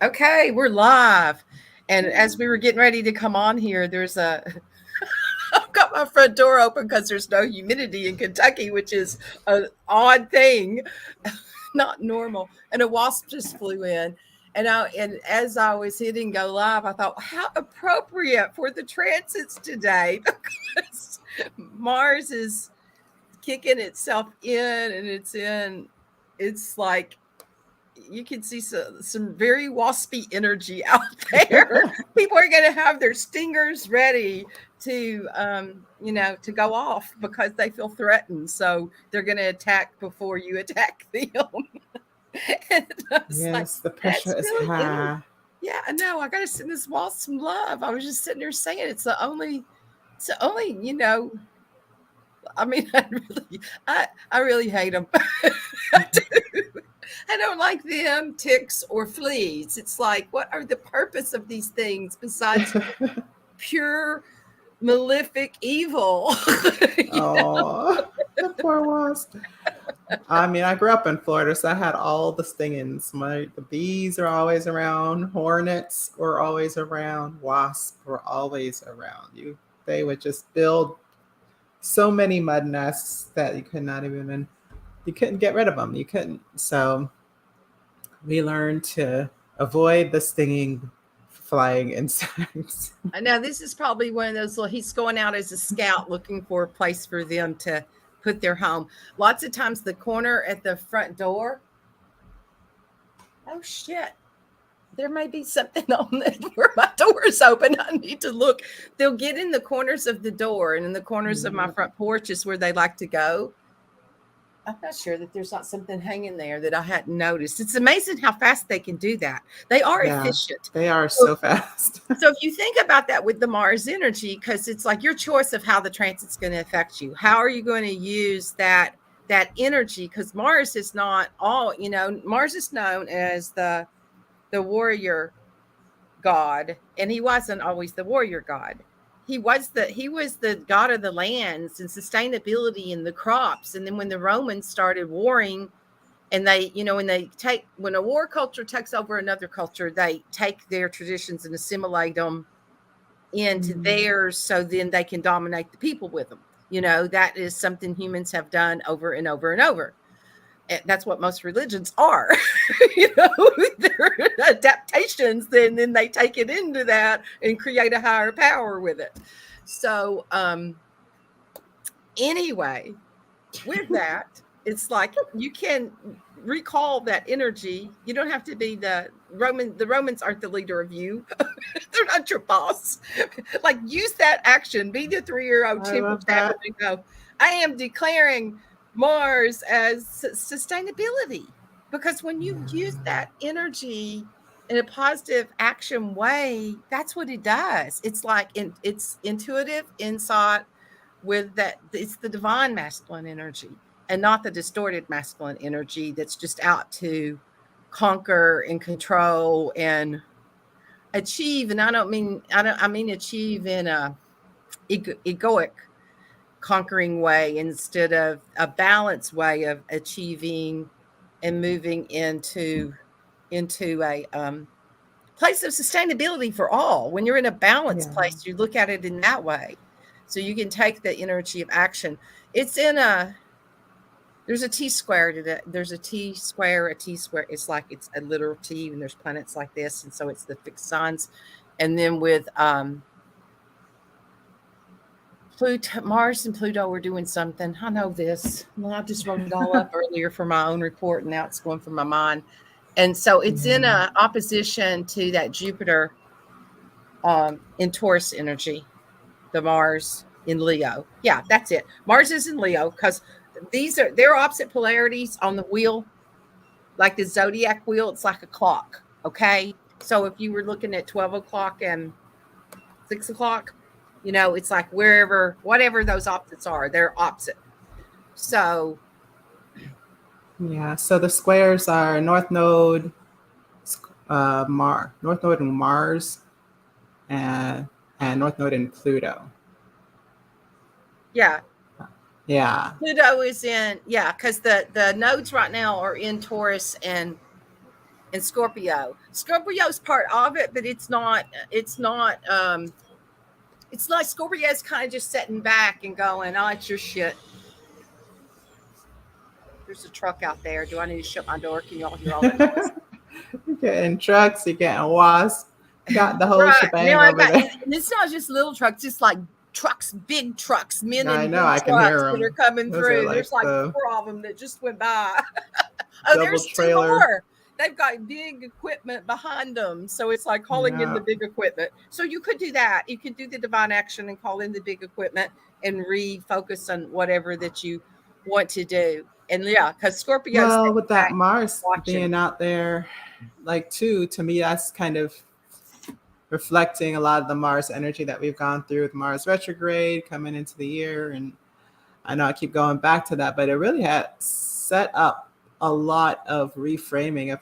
Okay, we're live. And as we were getting ready to come on here, there's a I've got my front door open because there's no humidity in Kentucky, which is an odd thing, not normal. And a wasp just flew in. And as I was hitting go live, I thought, how appropriate for the transits today because Mars is kicking itself in and it's like you can see some very waspy energy out there. People are going to have their stingers ready to, to go off because they feel threatened. So they're going to attack before you attack them. And I was like, Yes, the that's pressure is really interesting. high. Yeah, I know. I got to send this wasp some love. I was just sitting there saying it's the only, I mean, I really hate them. I do. I don't like them, ticks, or fleas. It's like, what are the purpose of these things besides pure malefic evil? Yeah. Oh, the poor wasp. I mean, I grew up in Florida, so I had all the stingings. The bees are always around, hornets were always around, wasps were always around. They would just build so many mud nests that you couldn't get rid of them. You couldn't. So we learned to avoid the stinging flying insects. I know this is probably one of those little, he's going out as a scout looking for a place for them to put their home. Lots of times the corner at the front door. Oh shit. There may be something on it where my door is open. I need to look. They'll get in the corners of the door and in the corners of my front porch is where they like to go. I'm not sure that there's not something hanging there that I hadn't noticed. It's amazing how fast they can do that. They are Yeah, efficient. they are So, so fast. so if you think about that with the Mars energy, because it's like your choice of how the transit's going to affect you. How are you going to use that energy? Because Mars is not all, Mars is known as the warrior god, and he wasn't always the warrior god. He was the god of the lands and sustainability and the crops. And then when the Romans started warring, and when a war culture takes over another culture, they take their traditions and assimilate them into theirs, so then they can dominate the people with them. That is something humans have done over and over and over. That's what most religions are. They're adaptations, then they take it into that and create a higher power with it. So anyway, with that, it's like you can recall that energy. You don't have to be the Romans aren't the leader of you. They're not your boss. Like, use that action, be the 3-year-old I temple love tap that. and go, I am declaring Mars as sustainability. Because when you use that energy in a positive action way, that's what it does. It's like it's intuitive insight with that. It's the divine masculine energy and not the distorted masculine energy that's just out to conquer and control and achieve. And I mean achieve in a egoic conquering way instead of a balanced way of achieving and moving into a place of sustainability for all. When you're in a balanced Yeah. place, you look at it in that way. So you can take the energy of action. It's in a there's a T square to that. There's a T square, a T square. It's like it's a literal T, and there's planets like this, and so it's the fixed signs. And then with Pluto, Mars and Pluto were doing something. I know this. Well, I just wrote it all up earlier for my own report, and now it's going from my mind. And so it's in Yeah. a opposition to that Jupiter in Taurus energy, the Mars in Leo. Yeah, that's it. Mars is in Leo because they're opposite polarities on the wheel, like the zodiac wheel. It's like a clock. Okay, so if you were looking at 12 o'clock and 6 o'clock, it's like whatever those opposites are, they're opposite. So Yeah. So the squares are North Node and Mars, and North Node and Pluto. yeah, Yeah. Pluto is in, yeah, because the nodes right now are in Taurus and and Scorpio. Scorpio's part of it, but it's like Scorpio's kind of just sitting back and going, oh, it's your shit. There's a truck out there. Do I need to shut my door? Can y'all hear all that noise? You're getting trucks, you're getting wasps, got the whole Right. Now shebang I over got, there. and it's not just little trucks, it's like trucks, big trucks, men I in know, big I can trucks hear that are them. coming Those are through. like There's like the 4 of them that just went by. Oh, double there's 2 trailer. more. They've got big equipment behind them. So it's like calling in Yeah. the big equipment. So you could do that. You could do the divine action and call in the big equipment and refocus on whatever that you want to do. And yeah, because Scorpio's Well, sitting with that back Mars watching. being out there, like too, to me, that's kind of reflecting a lot of the Mars energy that we've gone through with Mars retrograde coming into the year. And I know I keep going back to that, but it really had set up a lot of reframing of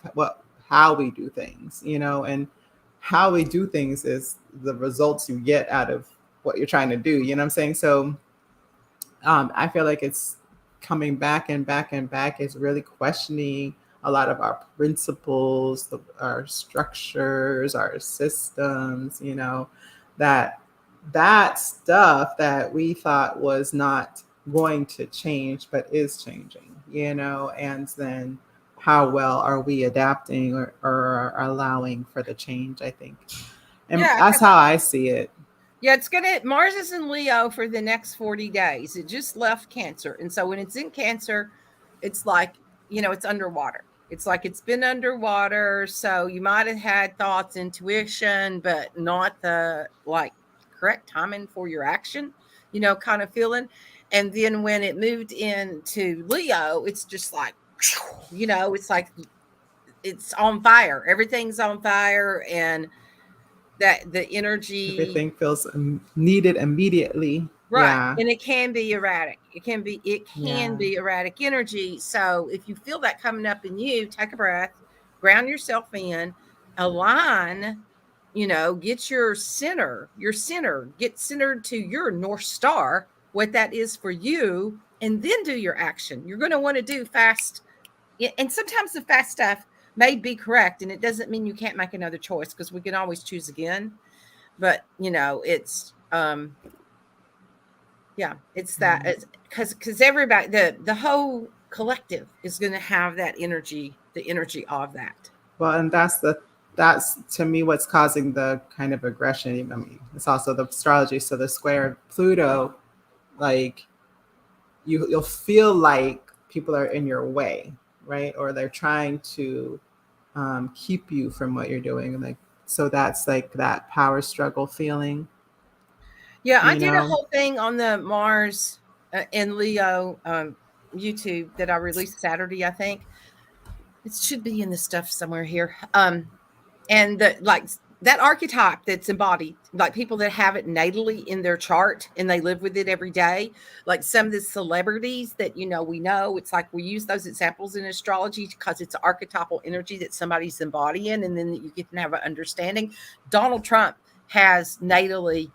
how we do things, and how we do things is the results you get out of what you're trying to do. You know what I'm saying? So I feel like it's coming back and back and back. It's really questioning a lot of our principles, our structures, our systems. That that stuff that we thought was not going to change, but is changing. And then how well are we adapting or allowing for the change? I think, and Yeah, that's how I see it. yeah, Mars is in Leo for the next 40 days. It just left Cancer. And so when it's in Cancer, it's like, it's underwater. It's like it's been underwater. So you might have had thoughts, intuition, but not the like correct timing for your action, kind of feeling. And then when it moved into Leo, it's just like, it's like it's on fire. Everything's on fire. And that the energy. Everything feels needed immediately. Right. Yeah. And it can be erratic. It can Yeah. be erratic energy. So if you feel that coming up in you, take a breath, ground yourself in, align, get your center, get centered to your North Star, what that is for you, and then do your action. You're going to want to do fast. And sometimes the fast stuff may be correct. And it doesn't mean you can't make another choice because we can always choose again. But, it's, yeah, it's that Mm. it's because everybody the whole collective is going to have that energy, the energy of that. Well, and that's to me what's causing the kind of aggression. I mean, it's also the astrology. So the square of Pluto, like you'll feel like people are in your way, right? Or they're trying to keep you from what you're doing. Like, so that's like that power struggle feeling, Yeah, I you did a know? whole thing on the Mars and Leo YouTube that I released Saturday, I think. It should be in the stuff somewhere here. And that archetype that's embodied, like people that have it natally in their chart and they live with it every day, like some of the celebrities that we know, it's like we use those examples in astrology because it's archetypal energy that somebody's embodying, and then you get to have an understanding. Donald Trump has natally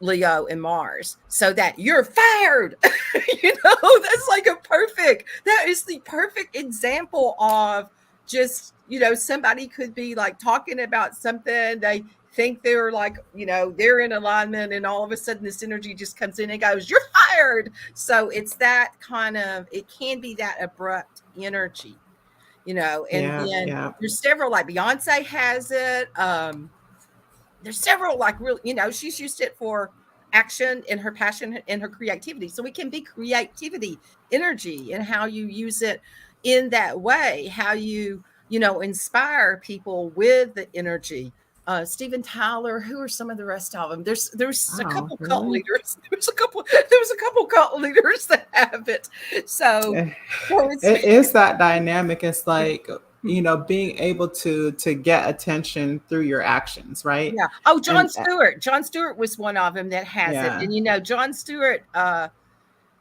Leo and Mars, so that you're fired. That's like that is the perfect example of just, somebody could be like talking about something. They think they're like, they're in alignment, and all of a sudden this energy just comes in and goes, you're fired. So it's that kind of, it can be that abrupt energy, and Yeah, then yeah. there's several, like Beyonce has it. There's several, like, real, she's used it for action and her passion and her creativity. So it can be creativity energy and how you use it in that way, how inspire people with the energy. Steven Tyler, who are some of the rest of them? There's a Wow, couple cult really? leaders. There was a couple cult leaders that have it. So, Eh, so it's It is that dynamic. It's like, being able to get attention through your actions, right? yeah. Oh, Jon And Stewart. Jon Stewart was one of them that has it. yeah. And Jon Stewart,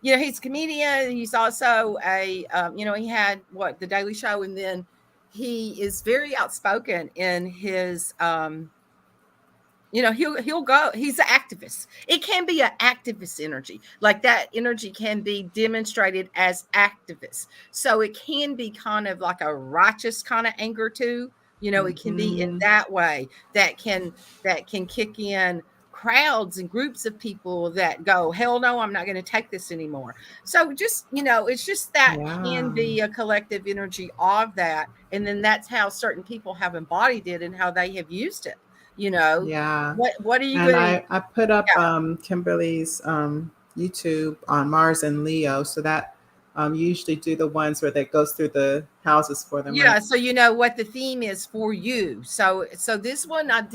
he's a comedian. He's also he had the Daily Show, and then he is very outspoken in his He'll go. He's an activist. It can be an activist energy. Like that energy can be demonstrated as activist. So it can be kind of like a righteous kind of anger too. It can be in Hmm. that way that can kick in crowds and groups of people that go, hell no, I'm not going to take this anymore. So just, it's just that can Yeah. be a collective energy of that. And then that's how certain people have embodied it and how they have used it. You know, Yeah. what are you And going to I put up Kimberly's YouTube on Mars and Leo, so that you usually do the ones where that goes through the houses for them, Yeah, right? so you know what the theme is for you. So this one I've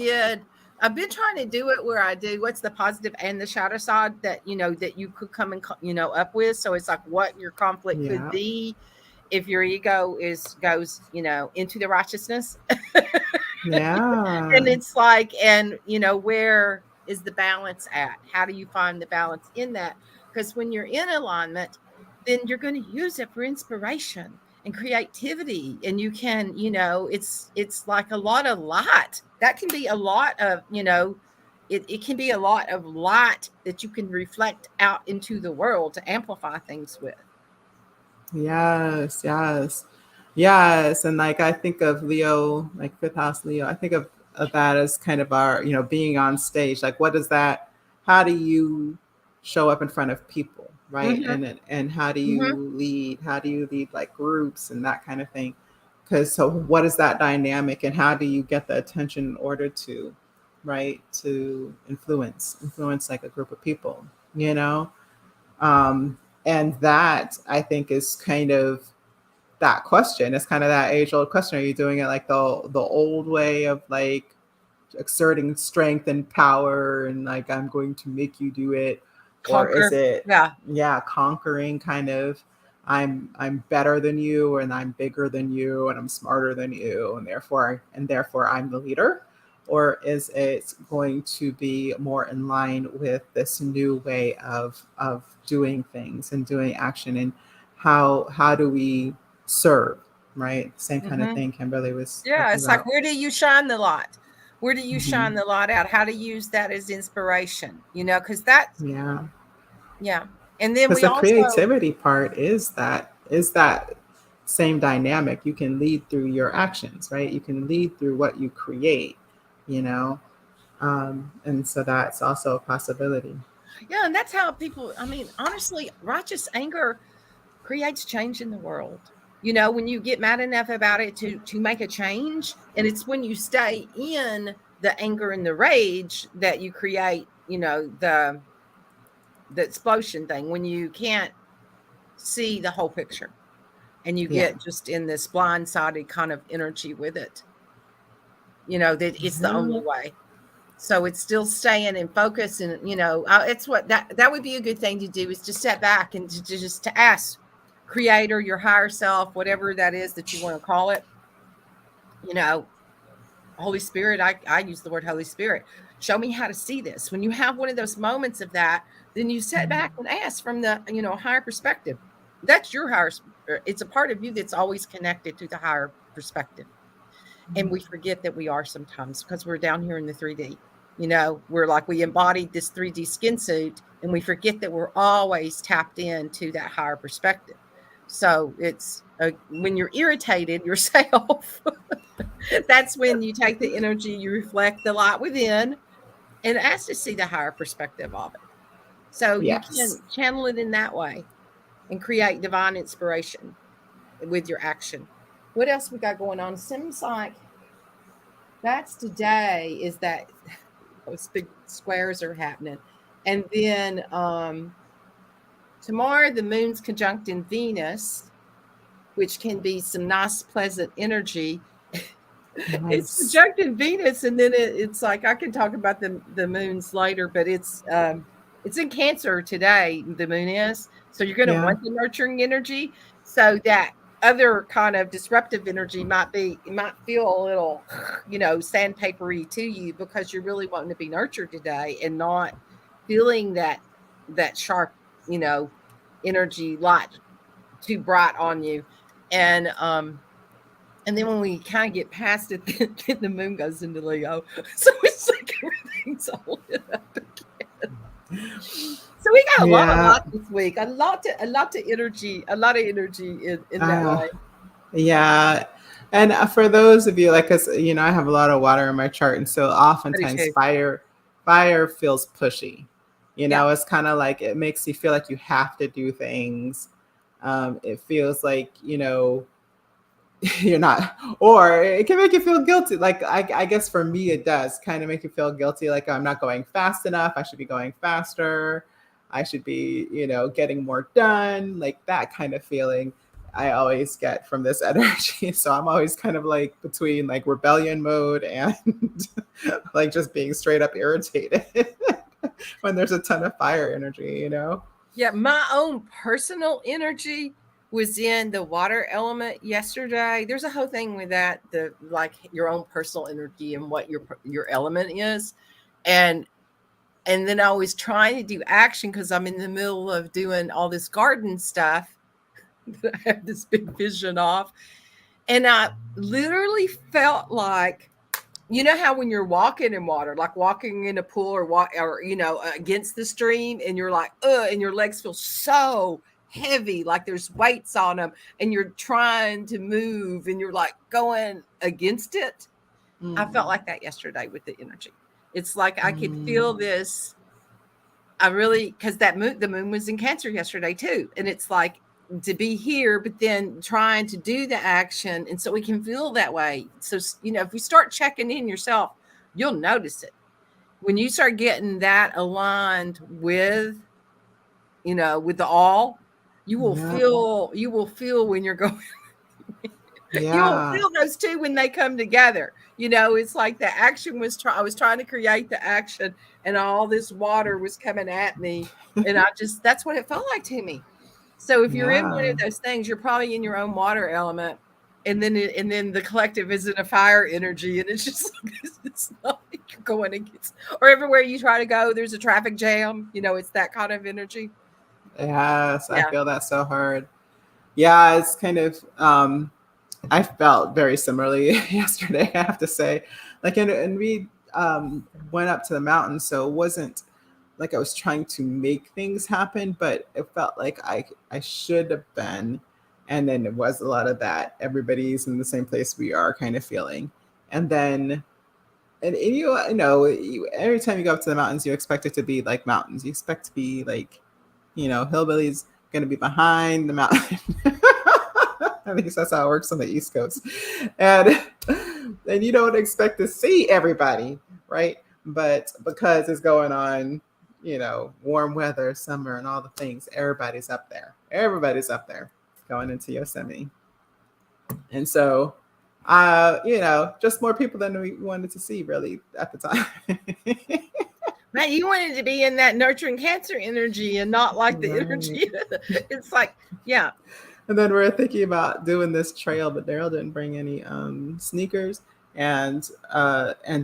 been trying to do it where I do what's the positive and the shadow side that you could come and up with. So it's like what your conflict could Yeah. be if your ego goes into the righteousness. And Yeah. it's like, and where is the balance at? How do you find the balance in that? Because when you're in alignment, then you're going to use it for inspiration and creativity. And you can, it's like a lot of light. That can be a lot of, it can be a lot of light that you can reflect out into the world to amplify things with. Yes, yes, yes. And like I think of Leo, like fifth house Leo, I think of that as kind of our, being on stage. Like, what is that? How do you show up in front of people, right? Hmm. And how do Hmm. you lead? How do you lead like groups and that kind of thing? Because so, what is that dynamic, and how do you get the attention in order to, right, to influence like a group of people, you know? And that I think is kind of that question. It's kind of that age old question. Are you doing it like the old way of like exerting strength and power and like I'm going to make you do it? Or is Conquer. it, Yeah. yeah, conquering kind of I'm better than you and I'm bigger than you and I'm smarter than you and therefore I'm the leader? Or is it going to be more in line with this new way of doing things and doing action, and how do we serve, right? Same kind of Hmm. thing Kimberly was Yeah, talking it's like about. where do you shine the light? Where do you Hmm. shine the light out? How to use that as inspiration, because that's Yeah, yeah. And then because we the also creativity part is that same dynamic. You can lead through your actions, right? You can lead through what you create, you know and so that's also a possibility. yeah, and that's how people, I mean, honestly, righteous anger creates change in the world. When you get mad enough about it to make a change, and it's when you stay in the anger and the rage that you create, the explosion thing when you can't see the whole picture and you Yeah. get just in this blindsided kind of energy with it, that it's the only Yeah. way. So it's still staying in focus, and it's what that would be a good thing to do, is to step back and to ask creator, your higher self, whatever that is that you want to call it, you know Holy Spirit. I use the word Holy Spirit. Show me how to see this. When you have one of those moments of that, then you sit back and ask from the higher perspective. That's your higher. It's a part of you that's always connected to the higher perspective, and we forget that we are sometimes because we're down here in the 3D. We're like we embodied this 3D skin suit, and we forget that we're always tapped into that higher perspective. So it's when you're irritated yourself, that's when you take the energy, you reflect the light within, and ask to see the higher perspective of it. So you Yes. can channel it in that way and create divine inspiration with your action. What else we got going on? Seems like that's today is that those big squares are happening. And then tomorrow the moon's conjunct in Venus, which can be some nice pleasant energy. It's Nice. conjunct in Venus, and then it's like I can talk about the moons later, but it's in Cancer today. The moon is, so you're going to Yeah. want the nurturing energy. So that other kind of disruptive energy might feel a little sandpapery to you because you're really wanting to be nurtured today and not feeling that sharp you know energy light too bright on you. And And then when we kind of get past it, then the moon goes into Leo. So it's like everything's all lit up again. So we got a Yeah. lot this week. A lot of energy in that Uh, way. yeah. And for those of you, like, cause I have a lot of water in my chart, and so I do oftentimes too. fire feels pushy. Yeah. It's kind of like it makes you feel like you have to do things. It feels like you're not, or it can make you feel guilty. Like I guess for me it does kind of make you feel guilty, like I'm not going fast enough, I should be going faster, I should be getting more done, like that kind of feeling I always get from this energy. So I'm always kind of like between like rebellion mode and like just being straight up irritated when there's a ton of fire energy. Yeah, my own personal energy was in the water element yesterday. There's a whole thing with that, the like your own personal energy and what your element is. And and then I was trying to do action because I'm in the middle of doing all this garden stuff that I have this big vision of. And I literally felt like, you know how when you're walking in water, like walking in a pool or against the stream, and you're like, and your legs feel so heavy, like there's weights on them, and you're trying to move, and you're like going against it. I felt Mm. like that yesterday with the energy. It's like I could feel Mm. this. Because the moon was in Cancer yesterday too, and it's like to be here, but then trying to do the action, and so we can feel that way. So if you start checking in yourself, you'll notice it when you start getting that aligned with the all. Yeah. You will feel when you're going. You will Yeah. feel those two when they come together. It's like the action I was trying to create the action, and all this water was coming at me. And that's what it felt like to me. So if you're in one Yeah. of those things, you're probably in your own water element. And then the collective is in a fire energy. And it's just like, it's not like you're going against, or everywhere you try to go, there's a traffic jam. It's that kind of energy. Yes, I Yeah. feel that so hard. Yeah, it's kind of I felt very similarly yesterday, I have to say. Like and we went up to the mountain, so it wasn't like I was trying to make things happen, but it felt like I should have been. And then it was a lot of that. Everybody's in the same place we are kind of feeling. And then and every time you go up to the mountains, you expect it to be like mountains. You expect to be like hillbillies going to be behind the mountain. At least that's how it works on the East Coast. And and you don't expect to see everybody, right? But because it's going on, warm weather, summer, and all the things, everybody's up there. Everybody's up there going into Yosemite. And so, just more people than we wanted to see really at the time. Man, you wanted to be in that nurturing Cancer energy and not like the Right. energy. It's like, yeah. And then we're thinking about doing this trail, but Daryl didn't bring any sneakers, and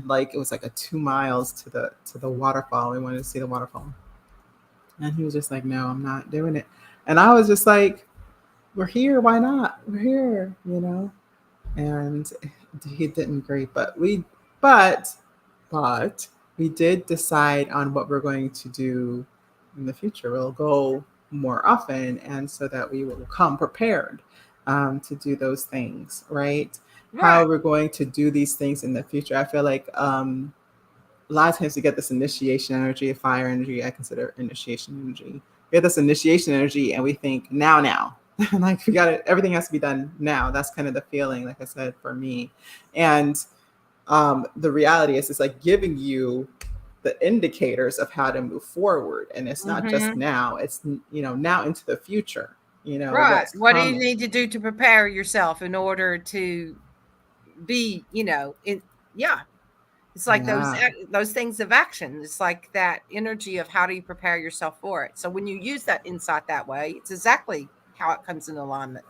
like it was like a 2 miles to the waterfall. We wanted to see the waterfall, and he was just like, "No, I'm not doing it." And I was just like, "We're here. Why not? We're here." And he didn't agree, but but we did decide on what we're going to do in the future. We'll go more often, and so that we will come prepared to do those things, right? How Right. we're going to do these things in the future. I feel like a lot of times we get this initiation energy, fire energy. I consider initiation energy. We get this initiation energy, and we think now. Like we got it. Everything has to be done now. That's kind of the feeling, like I said, for me. And the reality is, it's like giving you the indicators of how to move forward, and it's not just Mm-hmm. now. It's now into the future. Right. What's What do you coming. need to do to prepare yourself in order to be, yeah. It's like Yeah. those things of action. It's like that energy of how do you prepare yourself for it. So when you use that insight that way, it's exactly how it comes in alignment.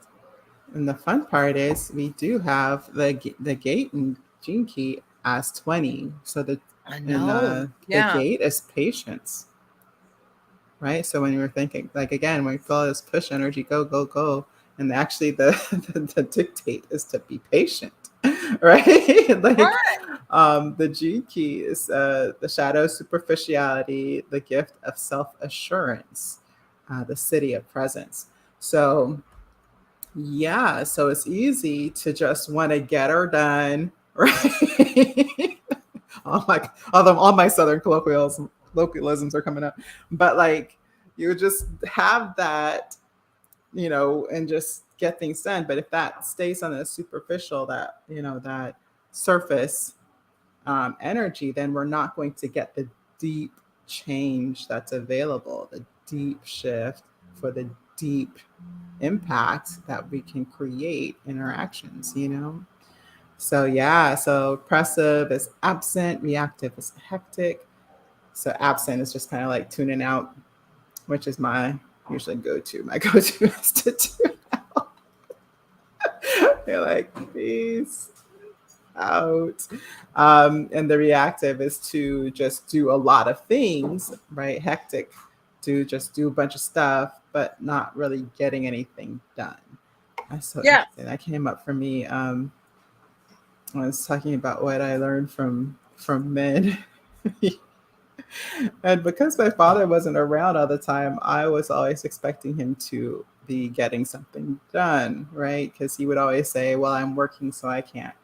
And the fun part is we do have the gate and gene key as 20. So I and know. the Yeah. gate is patience, right? So when you're thinking, like again, when you feel this push energy, go, go, go, And actually, the dictate is to be patient, right? Like, Right. the G key is the shadow superficiality, the gift of self assurance, the city of presence. So, yeah, so it's easy to just want to get her done, right? All my Southern colloquialisms are coming up, but like you just have that, and just get things done. But if that stays on the superficial, that surface energy, then we're not going to get the deep change that's available, the deep shift for the deep impact that we can create in our actions. So, yeah, so oppressive is absent, reactive is hectic. So, absent is just kind of like tuning out, which is my usually go-to. My go-to is to tune out. You're like, peace out. And the reactive is to just do a lot of things, right? Hectic, to just do a bunch of stuff, but not really getting anything done. That's so Yeah. interesting. That came up for me. I was talking about what I learned from men. And because my father wasn't around all the time, I was always expecting him to be getting something done, right? Because he would always say, "Well, I'm working, so I can't.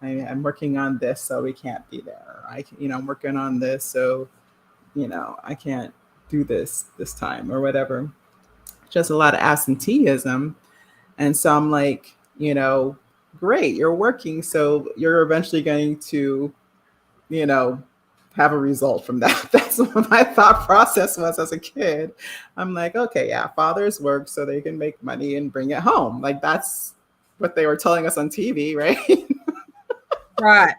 I'm working on this, so we can't be there. I'm working on this, so I can't do this time or whatever." Just a lot of absenteeism, and so I'm like, great, you're working, so you're eventually going to, you know, have a result from that. That's what my thought process was as a kid. I'm like, okay, yeah, fathers work so they can make money and bring it home. Like that's what they were telling us on TV, right? Right.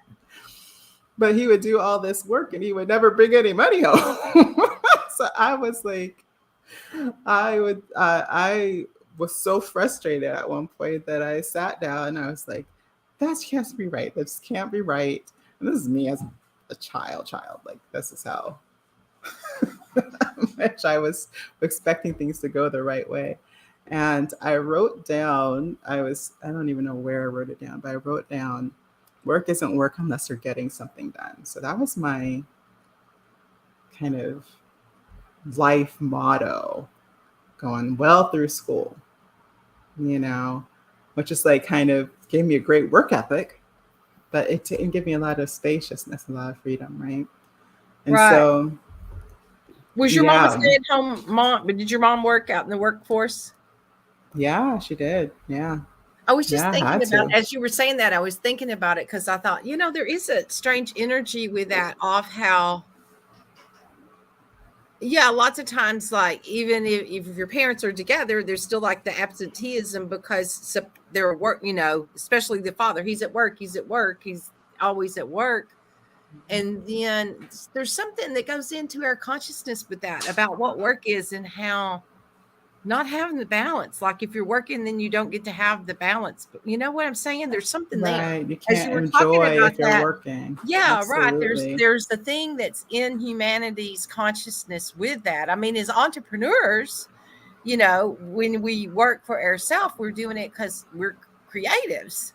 But he would do all this work and he would never bring any money home. So I was like, I was so frustrated at one point that I sat down and I was like, that can't be right. This can't be right. And this is me as a child. Like this is how much I was expecting things to go the right way. And I wrote down, I don't even know where I wrote it down, but I wrote down, work isn't work unless you're getting something done. So that was my kind of life motto going well through school, which is like kind of gave me a great work ethic, but it didn't give me a lot of spaciousness, a lot of freedom, right? And Right. so, Was your mom a yeah, stay-at-home mom? But did your mom work out in the workforce? yeah, she did. Yeah, I was just yeah, I thinking had about, to. as you were saying that, I was thinking about it because I thought, there is a strange energy with that off how, yeah, lots of times, like, even if your parents are together, there's still like the absenteeism because they're at work, especially the father. He's at work, he's always at work. And then there's something that goes into our consciousness with that about what work is and how not having the balance. Like if you're working, then you don't get to have the balance. But you know what I'm saying? There's something there. Right. You As you can't were talking enjoy about if you're that, working. yeah, right. There's Absolutely. there's the thing that's in humanity's consciousness with that. I mean, as entrepreneurs, when we work for ourselves, we're doing it because we're creatives.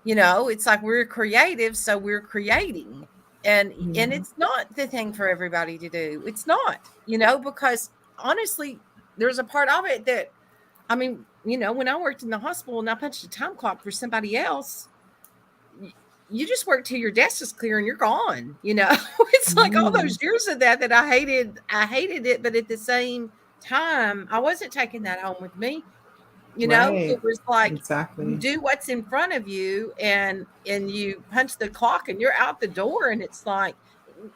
It's like we're creative, so we're creating. And Yeah. it's not the thing for everybody to do. It's not, because honestly, there's a part of it that, I mean, when I worked in the hospital and I punched a time clock for somebody else, you just work till your desk is clear and you're gone. It's like all Mm, those years of that I hated it, but at the same time, I wasn't taking that home with me. right. It was like you Exactly. do what's in front of you and you punch the clock and you're out the door. And it's like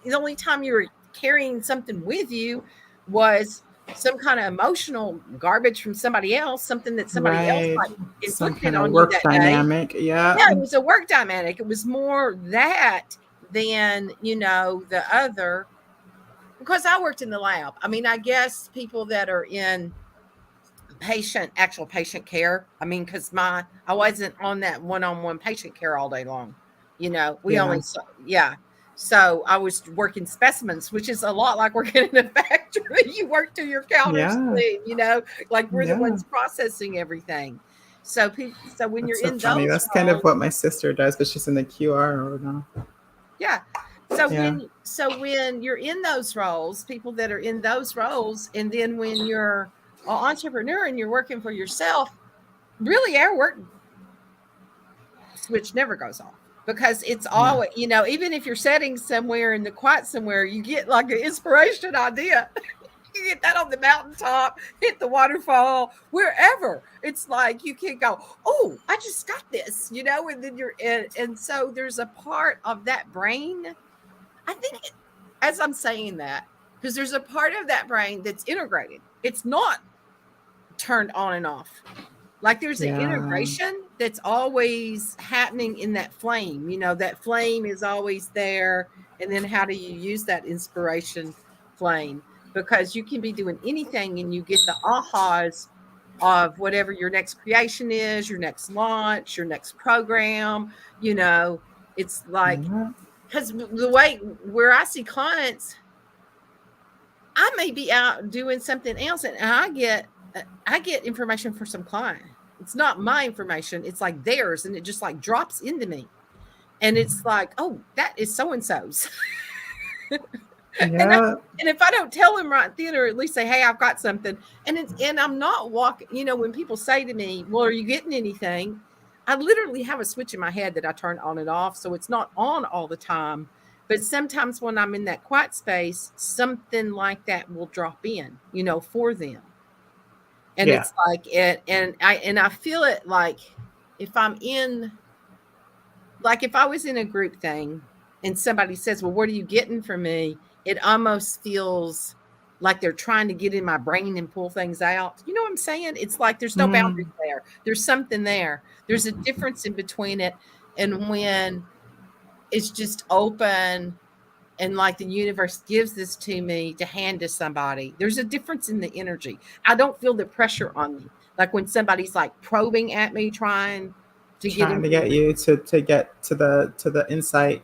the only time you were carrying something with you was some kind of emotional garbage from somebody else, something that somebody else Right. like Some inflicted kind of on you work that day. dynamic. Yeah. Yeah, it was a work dynamic. It was more that than, the other, because I worked in the lab. I mean, I guess people that are in actual patient care. I mean, because I wasn't on that one-on-one patient care all day long. We Yeah. only saw, yeah. So I was working specimens, which is a lot like working in a factory. You work till your counters Yeah. clean, like we're the Yeah. ones processing everything. So so when you're That's so in funny. those That's kind of roles, what my sister does, but she's in the QR role now. yeah. So Yeah. when you're in those roles, people that are in those roles, and then when you're an entrepreneur and you're working for yourself, really our work switch never goes off, because it's Yeah. always, even if you're sitting somewhere in the quiet somewhere, you get like an inspiration idea. You get that on the mountaintop, hit the waterfall, wherever. It's like you can go, oh, I just got this, and then you're in. And so there's a part of that brain. I think as I'm saying that, because there's a part of that brain that's integrated. It's not turned on and off. Like there's an Yeah. integration that's always happening in that flame. That flame is always there. And then how do you use that inspiration flame? Because you can be doing anything and you get the ahas of whatever your next creation is, your next launch, your next program. It's like, Yeah. because the way where I see clients, I may be out doing something else, and I get information for some client. It's not my information; it's like theirs, and it just like drops into me, and it's like, oh, that is so and so's. and Yeah. and if I don't tell them right then, or at least say, hey, I've got something, and I'm not walking. When people say to me, well, are you getting anything? I literally have a switch in my head that I turn on and off, so it's not on all the time. But sometimes when I'm in that quiet space, something like that will drop in, for them. And Yeah. it's like it, and I feel it like if I'm in, like if I was in a group thing and somebody says, well, what are you getting from me? It almost feels like they're trying to get in my brain and pull things out. You know what I'm saying? It's like there's no boundaries Mm. there. There's something there. There's a difference in between it and when it's just open, and like the universe gives this to me to hand to somebody. There's a difference in the energy. I don't feel the pressure on me. Like when somebody's like probing at me, trying to get Trying to information. get you to get to the insight.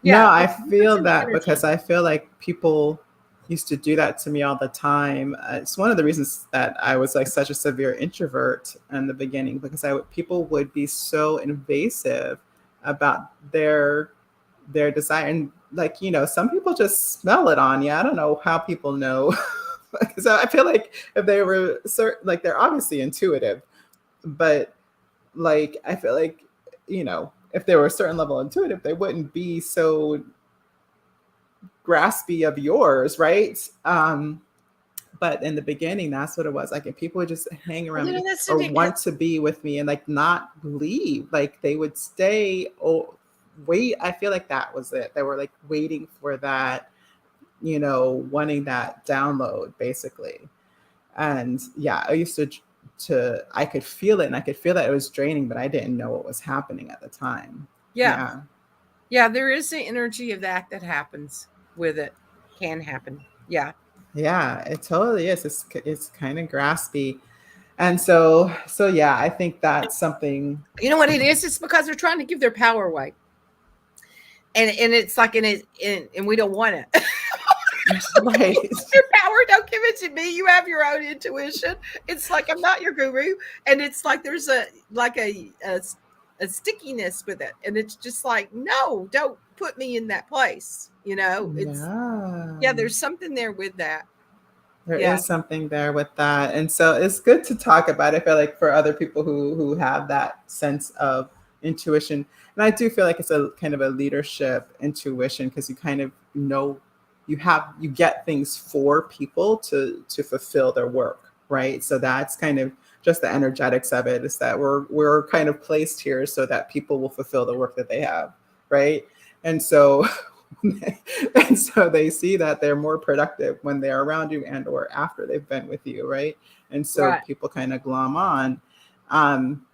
No, Yeah, I there's a difference feel in the that because energy. I feel like people used to do that to me all the time. It's one of the reasons that I was like such a severe introvert in the beginning, because people would be so invasive about their desire, and like some people just smell it on you. I don't know how people know. So I feel like if they were certain, like they're obviously intuitive, but like I feel like if they were a certain level intuitive, they wouldn't be so graspy of yours, right? But in the beginning, that's what it was. Like if people would just hang Well, around me that's or want to be with me and like not leave, like they would stay. Oh, wait. I feel like that was it. They were like waiting for that, wanting that download basically. And yeah, I used to I could feel it, and I could feel that it was draining, but I didn't know what was happening at the time. yeah. Yeah. Yeah, there is the energy of that happens with it. Can happen. Yeah. Yeah, it totally is. It's kind of graspy. And so yeah, I think that's something. You know what it is? It's because they're trying to give their power away. And it's like and we don't want it. Right. Your power, don't give it to me. You have your own intuition. It's like I'm not your guru. And it's like there's a stickiness with it. And it's just like, no, don't put me in that place. It's yeah, Yeah. there's something there with that. There Yeah. is something there with that. And so it's good to talk about. I feel like for other people who have that sense of intuition. And I do feel like it's a kind of a leadership intuition, because you kind of know you get things for people to fulfill their work, right? So that's kind of just the energetics of it, is that we're kind of placed here so that people will fulfill the work that they have, right? And so and so they see that they're more productive when they're around you and or after they've been with you, right? And so Right. people kind of glom on. um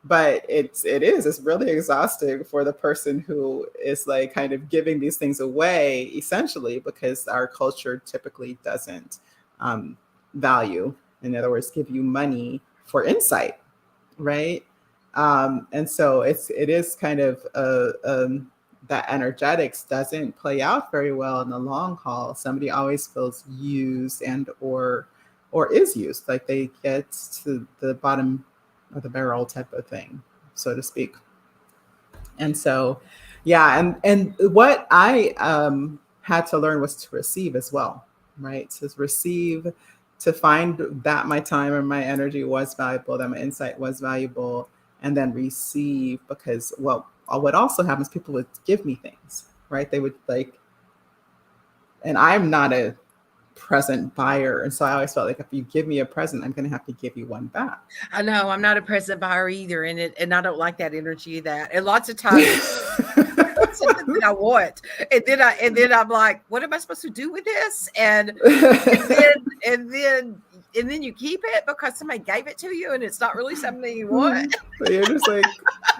but it's really exhausting for the person who is like kind of giving these things away, essentially, because our culture typically doesn't um value, in other words, give you money for insight, right? And so it is kind of that energetics doesn't play out very well in the long haul. Somebody always feels used and or is used, like they get to the bottom of the barrel type of thing, so to speak. And so, yeah, and what I had to learn was to receive as well, right? To receive, to find that my time and my energy was valuable, that my insight was valuable, and then receive, because what also happens, people would give me things, right? They would like, and I'm not a present buyer, and so I always felt like if you give me a present, I'm going to have to give you one back. I know I'm not a present buyer either, and I don't like that energy of that. And lots of times it's something that I want, and then I'm like, what am I supposed to do with this? Then and then and then you keep it because somebody gave it to you, and it's not really something you want. But you're just like,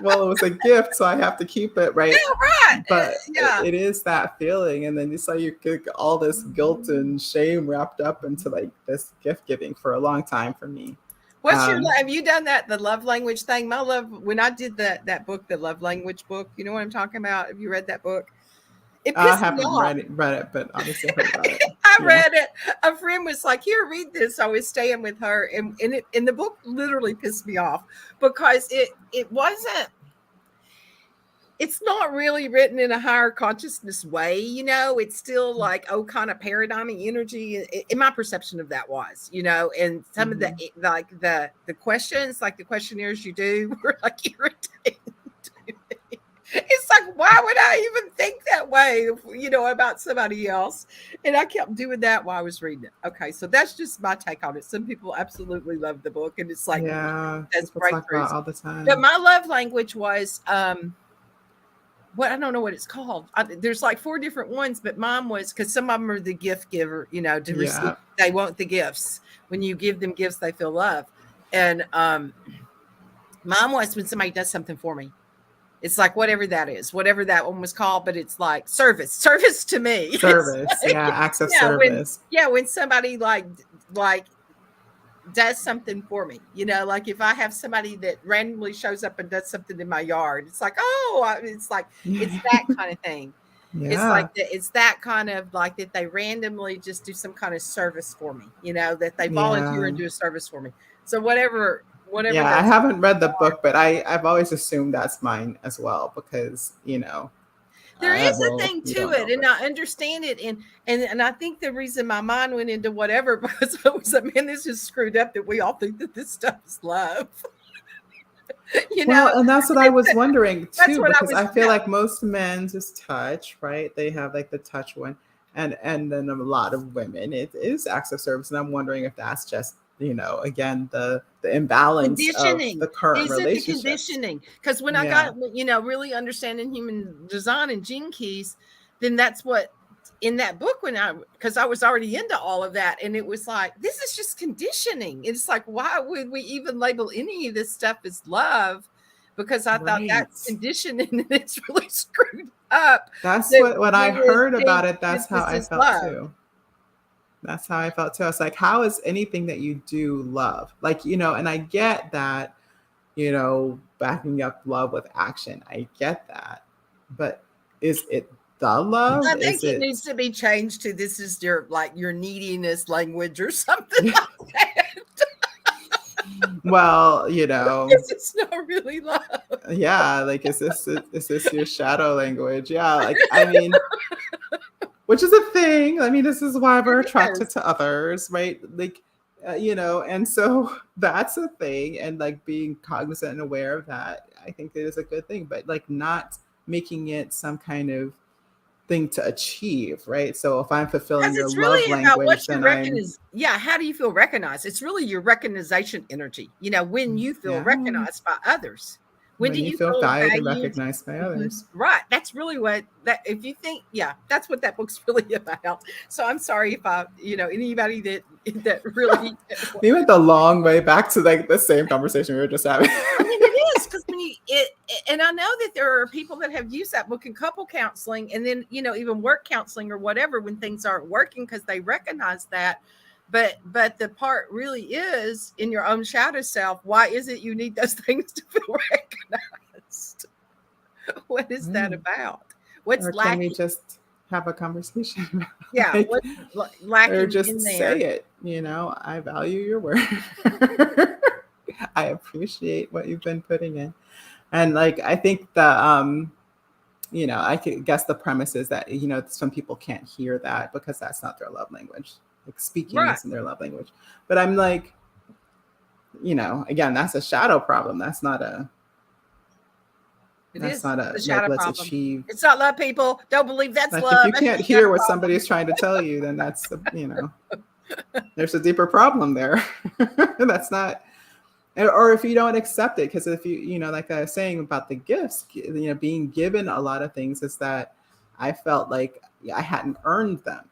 well, it was a gift, so I have to keep it, right? Yeah, right. But Yeah. it is that feeling, and then you saw you get all this guilt and shame wrapped up into like this gift giving for a long time for me. What's your have you done the love language thing? My love, when I did that book, the love language book, you know what I'm talking about? Have you read that book? It I pissed me haven't off. read it, but obviously I heard about it. I read it. A friend was like, "Here, read this." I was staying with her, and the book literally pissed me off because it wasn't. It's not really written in a higher consciousness way, you know. It's still like kind of paradigming energy. In my perception of that was, you know, and some of the like the questions, like the questionnaires you do, were like irritating. It's like, why would I even think that way, you know, about somebody else? And I kept doing that while I was reading it. Okay, so that's just my take on it. Some people absolutely love the book, and it's like, that's people talk about breakthroughs all the time. But my love language was what, I don't know what it's called. There's like 4 different ones, but mine was, because some of them are the gift giver, you know, to receive. They want the gifts. When you give them gifts, they feel love. And mine was when somebody does something for me. It's like whatever that is, whatever that one was called, but it's like service to me. Service, like, acts of service. When somebody like does something for me, you know, like if I have somebody that randomly shows up and does something in my yard, it's like, it's like, it's that kind of thing. It's like it's that kind of like that they randomly just do some kind of service for me, you know, that they volunteer and do a service for me. So whatever. Yeah, I haven't read the book, but I've always assumed that's mine as well, because, you know, there is a thing to it, and I understand it, and I think the reason my mind went into whatever because it was like, man, this is screwed up that we all think that this stuff is love. You know, and that's what I was wondering too, because I feel like most men just touch, right? They have like the touch one, and then a lot of women, it is acts of service, and I'm wondering if that's just, you know, again, the imbalance of the current relationship. The conditioning, because when I got, you know, really understanding human design and gene keys, then that's what in that book, because I was already into all of that, and it was like, this is just conditioning. It's like, why would we even label any of this stuff as love? Because I thought that's conditioning, and it's really screwed up. That's what I heard about it. That's how I felt too. That's how I felt too. I was like, how is anything that you do love? Like, you know, and I get that, you know, backing up love with action. I get that. But is it the love? I think it needs to be changed to, this is your neediness language or something like that. Well, you know, it's not really love. Yeah, like is this your shadow language? Yeah, like I mean, which is a thing. I mean, this is why we're attracted to others, right? Like, you know, and so that's a thing. And like being cognizant and aware of that, I think it is a good thing. But like not making it some kind of thing to achieve, right? So if I'm fulfilling your love language, then how do you feel recognized? It's really your recognition energy. You know, when you feel recognized by others. When do you feel valued and recognized by others? Right. That's really what that, if you think, that's what that book's really about. So I'm sorry if I, you know, anybody that really. We went the long way back to like the same conversation we were just having. I mean, it is, because and I know that there are people that have used that book in couple counseling, and then, you know, even work counseling or whatever, when things aren't working, because they recognize that. But the part really is in your own shadow self. Why is it you need those things to feel recognized? What is that about? What's Or can we lacking? just have a conversation? Yeah, Like, what's or lacking just in say there? it, I value your work. I appreciate what you've been putting in. And like, I think I could guess the premise is that, some people can't hear that because that's not their love language. Like speaking Right. isn't their love language. But I'm like, again, that's a shadow problem. It That's is not the a like, shadow let's problem. achieve. It's not love, people. Don't believe that's Like if love. you That's can't the shadow hear what problem. somebody's trying to tell you, then there's a deeper problem there. That's not, or if you don't accept it, because if like I was saying about the gifts, being given a lot of things, is that I felt like I hadn't earned them,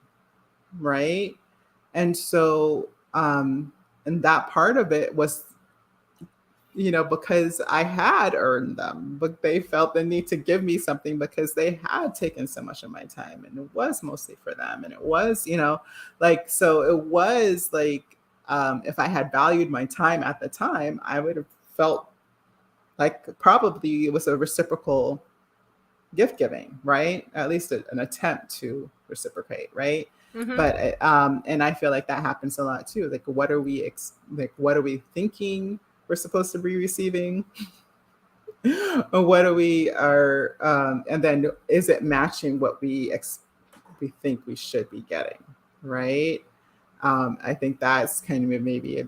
right? And so, and that part of it was, because I had earned them, but they felt the need to give me something because they had taken so much of my time, and it was mostly for them. And it was, like, so it was like, if I had valued my time at the time, I would have felt like probably it was a reciprocal gift giving, right? At least an attempt to reciprocate, right? Mm-hmm. But and I feel like that happens a lot too. Like, what are we what are we thinking we're supposed to be receiving? Or what are and then is it matching what we think we should be getting, right? I think that's kind of maybe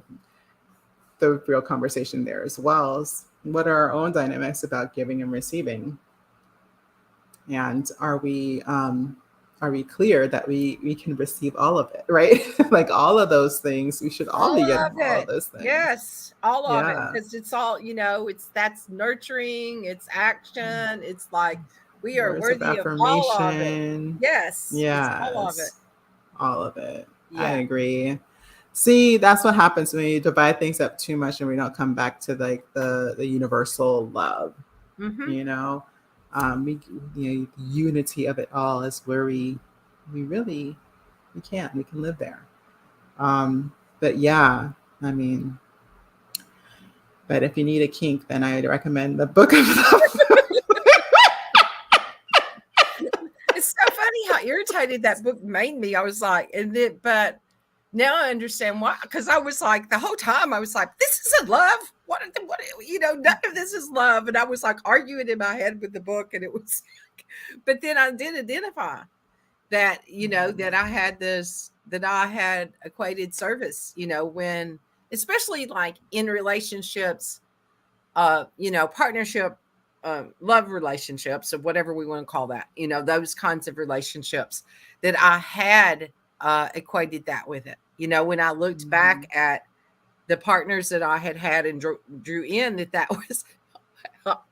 the real conversation there as well. Is what are our own dynamics about giving and receiving? And are we clear that we can receive all of it, right? Like all of those things, we should all All be of getting all of it. those things. Yes, all of it. Yeah. Because it's all, that's nurturing, it's action. It's like we are Words of worthy of all of it. affirmation. Yes, it's all of it. Yes. All of it. I Yeah. agree. See, that's what happens when you divide things up too much and we don't come back to like the universal love, Mm-hmm. you know? The unity of it all is where we really we can live there. But yeah, I mean, but if you need a kink, then I'd recommend the Book of Love. It's so funny how irritated that book made me. I was like, but now I understand why. Because I was like, the whole time I was like, this isn't love. What, none of this is love. And I was like arguing in my head with the book. And it was, but then I did identify that, that I had equated service, when, especially like in relationships, partnership, love relationships, or whatever we want to call that, those kinds of relationships that I had equated that with it. When I looked back at the partners that I had and drew in that was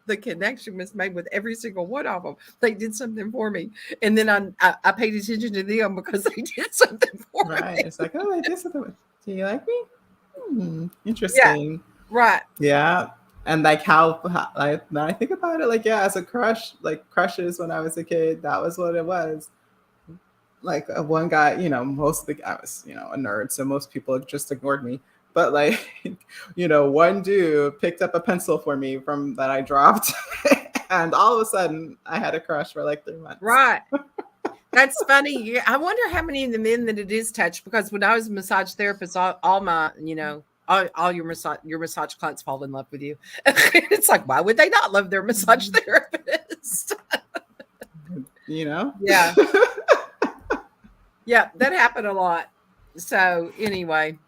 the connection was made with every single one of them. They did something for me, and then I paid attention to them because they did something for Right. me. It's like, oh, I did something. Do you like me? Yeah, Interesting. right. Yeah. And like how like when I think about it, like, yeah, as a crush, like crushes when I was a kid, that was what it was. Like one guy, most of the I was, a nerd, so most people just ignored me. But like, one dude picked up a pencil for me from that I dropped, and all of a sudden I had a crush for like 3 months. Right. That's funny. I wonder how many of the men that it is touched, because when I was a massage therapist, all my, all your massage clients fall in love with you. It's like, why would they not love their massage therapist? Yeah. Yeah, that happened a lot. So anyway.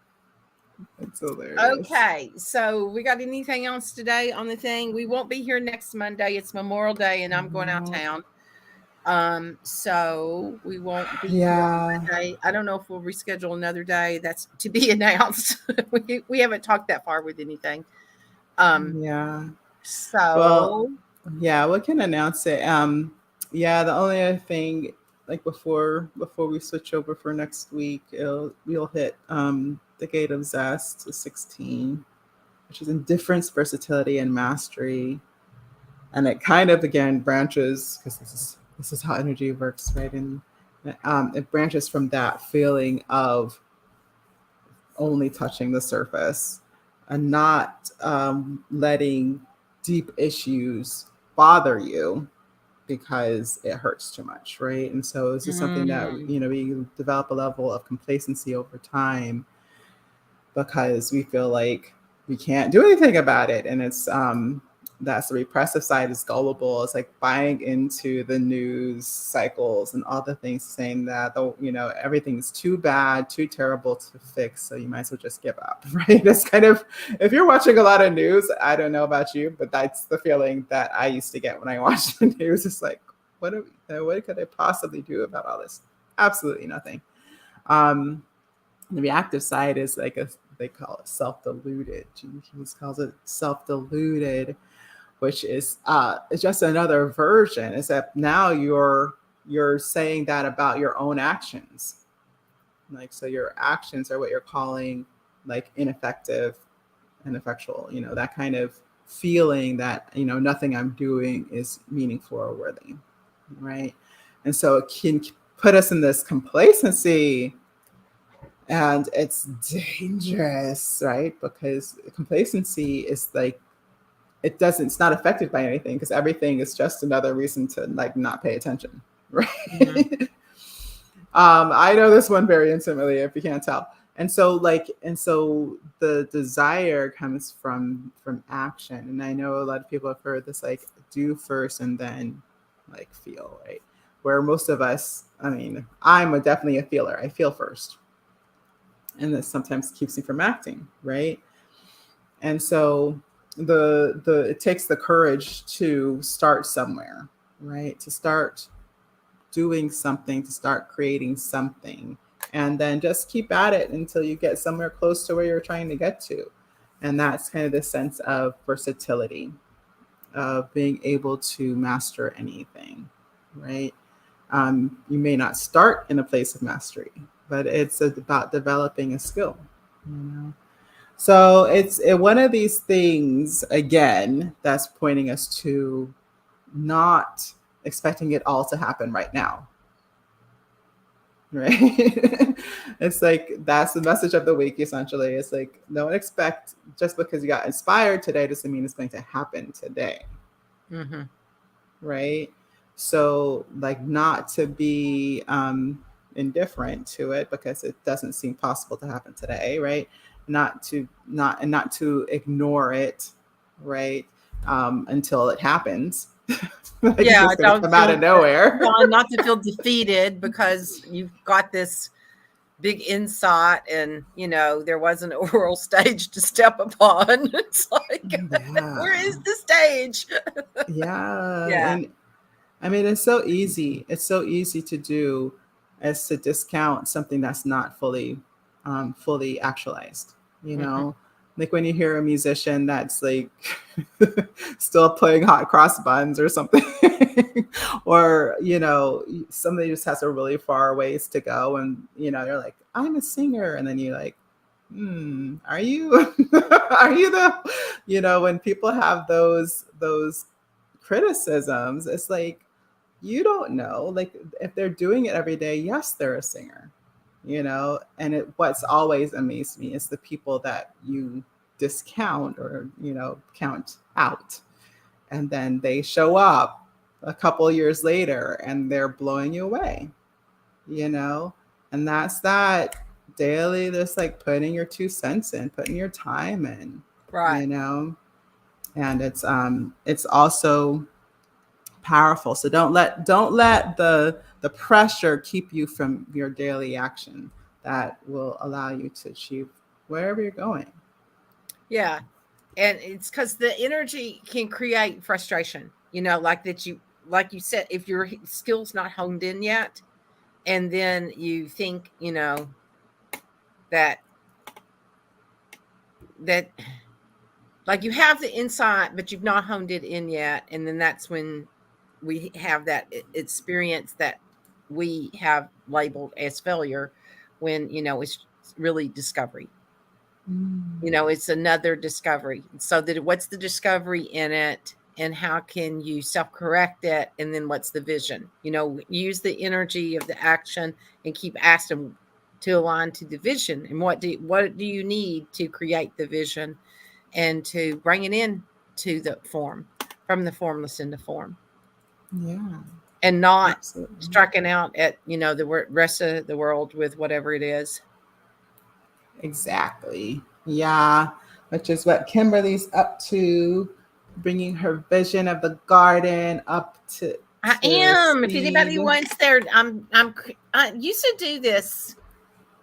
It's hilarious. Okay. So we got anything else today on the thing? We won't be here next Monday. It's Memorial Day and I'm going out of town. So we won't be here on Monday. I don't know if we'll reschedule another day. That's to be announced. we haven't talked that far with anything. Yeah. So well, yeah, we can announce it. Yeah, the only other thing, like before we switch over for next week, we'll hit the gate of zest to 16, which is indifference, versatility, and mastery. And it kind of again branches, because this is how energy works, right? And it branches from that feeling of only touching the surface and not letting deep issues bother you, because it hurts too much, right? And so this is something that, Mm. we develop a level of complacency over time because we feel like we can't do anything about it. And it's that's the repressive side is gullible. It's like buying into the news cycles and all the things saying that everything's too bad, too terrible to fix, so you might as well just give up, right? That's kind of, if you're watching a lot of news, I don't know about you, but that's the feeling that I used to get when I watched the news. It's like, what could they possibly do about all this? Absolutely nothing. um the reactive side is like they call it self-deluded. Gene Keys calls it self-deluded, which is it's just another version, except now you're saying that about your own actions. Like, so your actions are what you're calling like ineffective, ineffectual, that kind of feeling that, nothing I'm doing is meaningful or worthy, right? And so it can put us in this complacency, and it's dangerous, right? Because complacency is like, it's not affected by anything, because everything is just another reason to like not pay attention, right? Mm-hmm. I know this one very intimately, if you can't tell. And so the desire comes from action. And I know a lot of people have heard this, like, do first and then like feel, right? Where most of us, I mean, definitely a feeler. I feel first, and this sometimes keeps me from acting, right? And so the it takes the courage to start somewhere, right? To start doing something, to start creating something, and then just keep at it until you get somewhere close to where you're trying to get to. And that's kind of the sense of versatility, of being able to master anything, right? You may not start in a place of mastery, but it's about developing a skill, you know. So it's one of these things, again, that's pointing us to not expecting it all to happen right now, right? It's like, that's the message of the week, essentially. It's like, don't expect, just because you got inspired today doesn't mean it's going to happen today, Mm-hmm. right? So, like, not to be indifferent to it because it doesn't seem possible to happen today, right? Not to ignore it, right? Until it happens. Like, it's Yeah, just going to don't come out feel of nowhere. yeah, not to feel defeated because you've got this big insight and there wasn't a world stage to step upon. It's like, where is Yeah. the stage? Yeah. Yeah. And I mean, it's so easy. It's so easy to do, as to discount something that's not fully actualized. You Hmm. know, like when you hear a musician that's like still playing hot cross buns or something, or somebody just has a really far ways to go, and they're like, "I'm a singer," and then you're like, are you? Are you the? When people have those criticisms, it's like, you don't know. Like, if they're doing it every day, yes, they're a singer, and what's always amazed me is the people that you discount, or count out, and then they show up a couple years later and they're blowing you away, you know and that's that daily, just like putting your 2 cents in, putting your time in, Right. you know and it's also powerful. So don't let the pressure keep you from your daily action that will allow you to achieve wherever you're going. Yeah. And it's because the energy can create frustration, like that like you said, if your skill's not honed in yet, and then you think, that that like you have the insight, but you've not honed it in yet. And then that's when we have that experience that we have labeled as failure, when, it's really discovery. Mm. It's another discovery. So that what's the discovery in it, and how can you self-correct it, and then what's the vision? Use the energy of the action and keep asking to align to the vision. And what do you need to create the vision and to bring it in to the form, from the formless into form? Yeah. and not Absolutely. striking out at, the rest of the world with whatever it is. Exactly. Yeah. Which is what Kimberly's up to, bringing her vision of the garden up I to am. If anybody speed. wants I used to do this.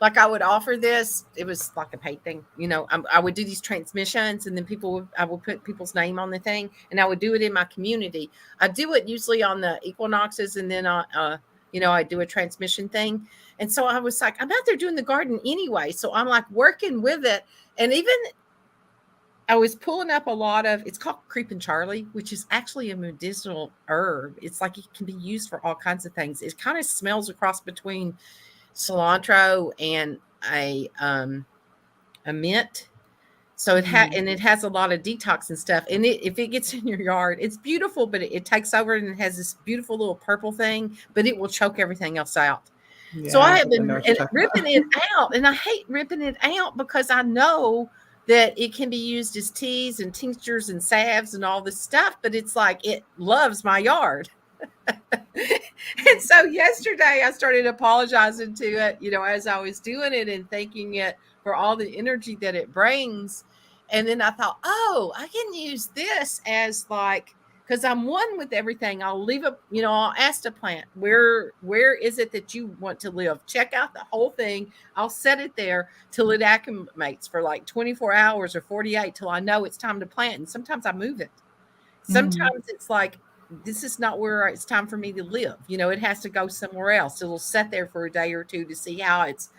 Like I would offer this. It was like a paid thing. I would do these transmissions, and then I would put people's name on the thing, and I would do it in my community. I do it usually on the equinoxes, and then I do a transmission thing. And so I was like, I'm out there doing the garden anyway, so I'm like working with it, and even I was pulling up a lot of, it's called Creeping Charlie, which is actually a medicinal herb. It's like it can be used for all kinds of things. It kind of smells a cross between cilantro and a mint. So it has a lot of detox and stuff. And if it gets in your yard, it's beautiful, but it takes over and it has this beautiful little purple thing, but it will choke everything else out. Yeah, So I have I been know what you're talking ripping about. it out, and I hate ripping it out because I know that it can be used as teas and tinctures and salves and all this stuff, but it's like it loves my yard. And so yesterday I started apologizing to it, as I was doing it and thanking it for all the energy that it brings. And then I thought, oh, I can use this as like, because I'm one with everything. I'll leave I'll ask the plant, where is it that you want to live? Check out the whole thing. I'll set it there till it acclimates for like 24 hours or 48 till I know it's time to plant. And sometimes I move it. Sometimes it's like, this is not where it's time for me to live. It has to go somewhere else. It'll sit there for a day or two to see how it's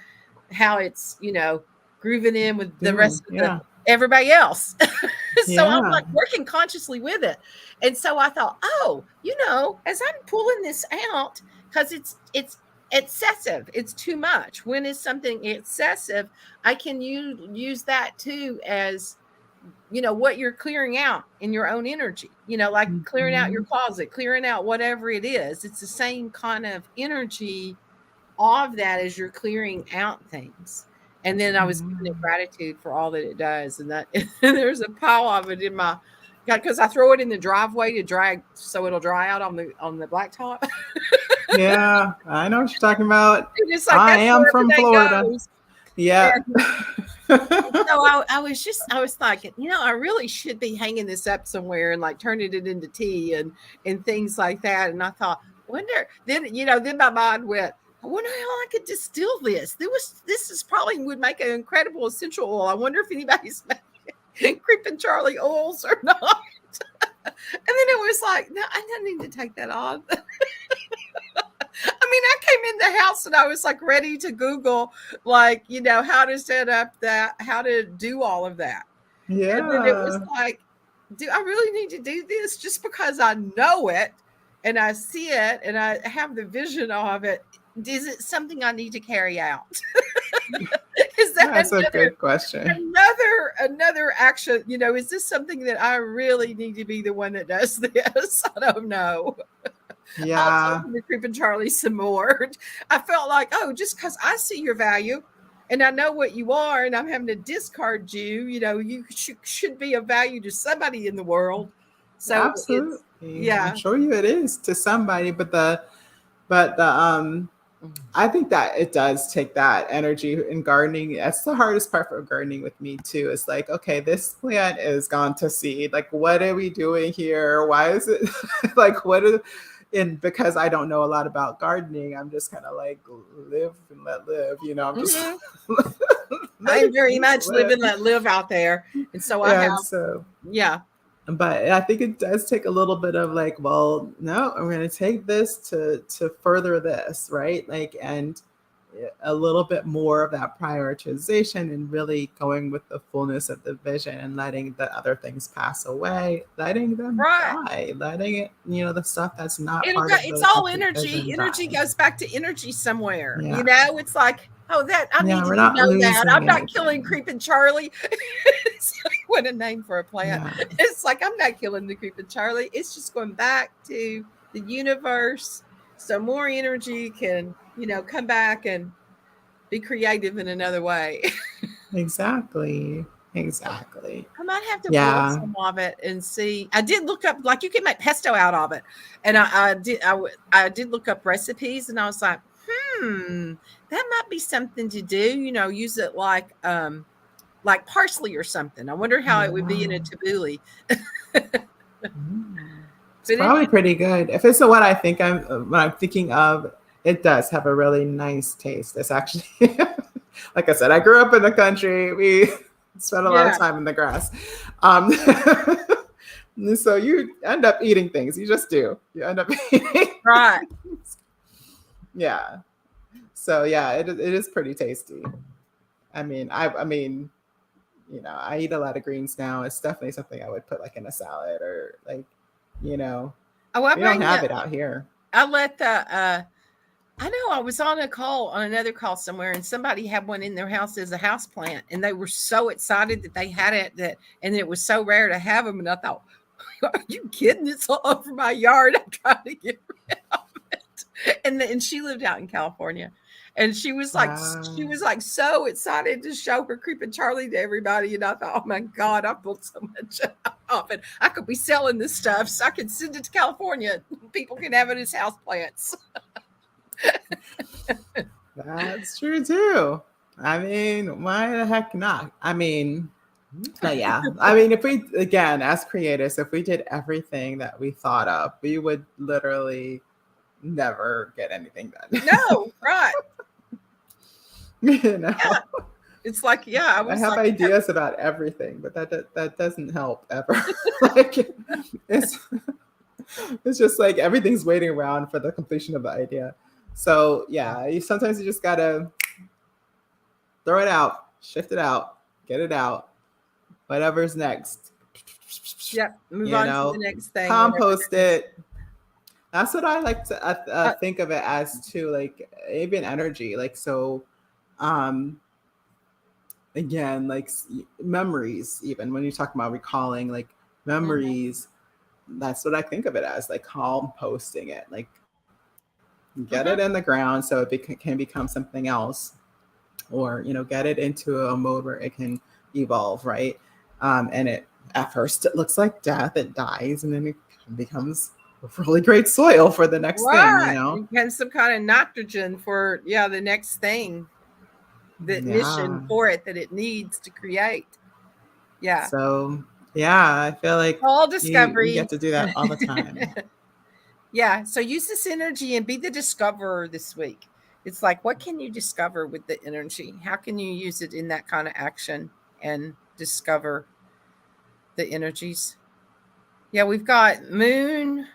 grooving in with the Doing. rest of the Yeah. everybody else. So I'm Yeah. like working consciously with it. And so I thought, oh, as I'm pulling this out, because it's excessive, it's too much. When is something excessive, I can use that too as what you're clearing out in your own energy, like clearing out your Mhm. closet, clearing out whatever it is. It's the same kind of energy of that as you're clearing out things. And then I was giving it gratitude for all that it does. And that and there's a pile of it in my God, because I throw it in the driveway to dry so it'll dry out on the blacktop. Yeah, I know what you're talking about. And it's like I that's am where from everything Florida. goes. Yeah. So I was thinking, I really should be hanging this up somewhere and like turning it into tea and things like that. And I thought, wonder then my mind went, I wonder how I could distill this. This is probably would make an incredible essential oil. I wonder if anybody's making Creeping Charlie oils or not. And then it was like, no, I don't need to take that on. I mean, I came in the house and I was like ready to Google, like, how to set up that, how to do all of that. And then it was Yeah. like, do I really need to do this just because I know it and I see it and I have the vision of it? Is it something I need to carry out? Is that That's a good question. another action? Is this something that I really need to be the one that does this? I don't know. I'll Yeah. talk to Creeping Charlie some more. I felt like, oh, just because I see your value and I know what you are and I'm having to discard you, you should be of value to somebody in the world. So it's, Absolutely. I'm yeah. sure you it is to somebody, but I think that it does take that energy in gardening. That's the hardest part for gardening with me too. It's like, okay, this plant is gone to seed. Like, what are we doing here? Why is it like and because I don't know a lot about gardening, I'm just kind of like live and let live, I'm just Mhm. letting I'm very things much live. live out there. And so I And have, so yeah. but I think it does take a little bit of like, well, no, I'm going to take this to further this, right? Like, and a little bit more of that prioritization and really going with the fullness of the vision and letting the other things pass away, letting them Right. die, letting it, the stuff that's not It'll part go, of it's the all complete energy. vision Energy die. goes back to energy somewhere. Yeah. It's like, oh, that I Yeah. needed We're to not know that. I'm losing not killing anything. Creeping Charlie. It's like, what a name for a plant. Yeah. It's like, I'm not killing the Creeping Charlie. It's just going back to the universe so more energy can, come back and be creative in another way. Exactly. Exactly. I might have to boil Yeah. some of it and see. I did look up, like, you can make pesto out of it, and I did look up recipes, and I was like, that might be something to do. Use it like parsley or something. I wonder how it would be in a Yeah. tabbouleh. It's But probably pretty good. If it's what I think what I'm thinking of, it does have a really nice taste. It's actually, like I said, I grew up in the country. We spent a lot of yeah, time in the grass. Um, so you end up eating things. You just do. You end up eating. right. Yeah. So yeah, it is pretty tasty. I mean, I eat a lot of greens now. It's definitely something I would put like in a salad or like, you know, Oh, I we don't bring have the. it out here. I let the. I know I was on another call somewhere, and somebody had one in their house as a house plant, and they were so excited that they had it, and it was so rare to have them. And I thought, are you kidding? It's all over my yard. I'm trying to get rid of it. And she lived out in California, and she Wow. was like so excited to show her creeping Charlie to everybody. And I thought, oh my God, I pulled so much off it. I could be selling this stuff, so I could send it to California. People can have it as house plants. That's true too. I mean, why the heck not? I mean, but yeah, I mean, if we, again, as creators, if we did everything that we thought of, we would literally never get anything done. No, right. you know, Yeah. It's like, yeah, I I was have like, ideas about everything, but that doesn't help ever. like it's it's just like everything's waiting around for the completion of the idea. So yeah, sometimes you just gotta throw it out, shift it out, get it out, whatever's next. yep, move You on to the know, next thing, whatever compost it is. it. That's what I like to Uh, think of it as too, like even energy. Like so, um, again, like memories. Even when you talk about recalling, like mhm, memories, that's what I think of it as, like composting it. Like get mhm. it in the ground so it can become something else, or get it into a mode where it can evolve, right? And it at first it looks like death, it dies, and then it becomes really great soil for the next thing, Right. And some kind of nitrogen for, yeah, the next thing, the mission yeah. for it that it needs to create. Yeah. So yeah, I feel like All you discovery. get to do that all the time. Yeah. So use this energy and be the discoverer this week. It's like, what can you discover with the energy? How can you use it in that kind of action and discover the energies? Yeah, we've got moon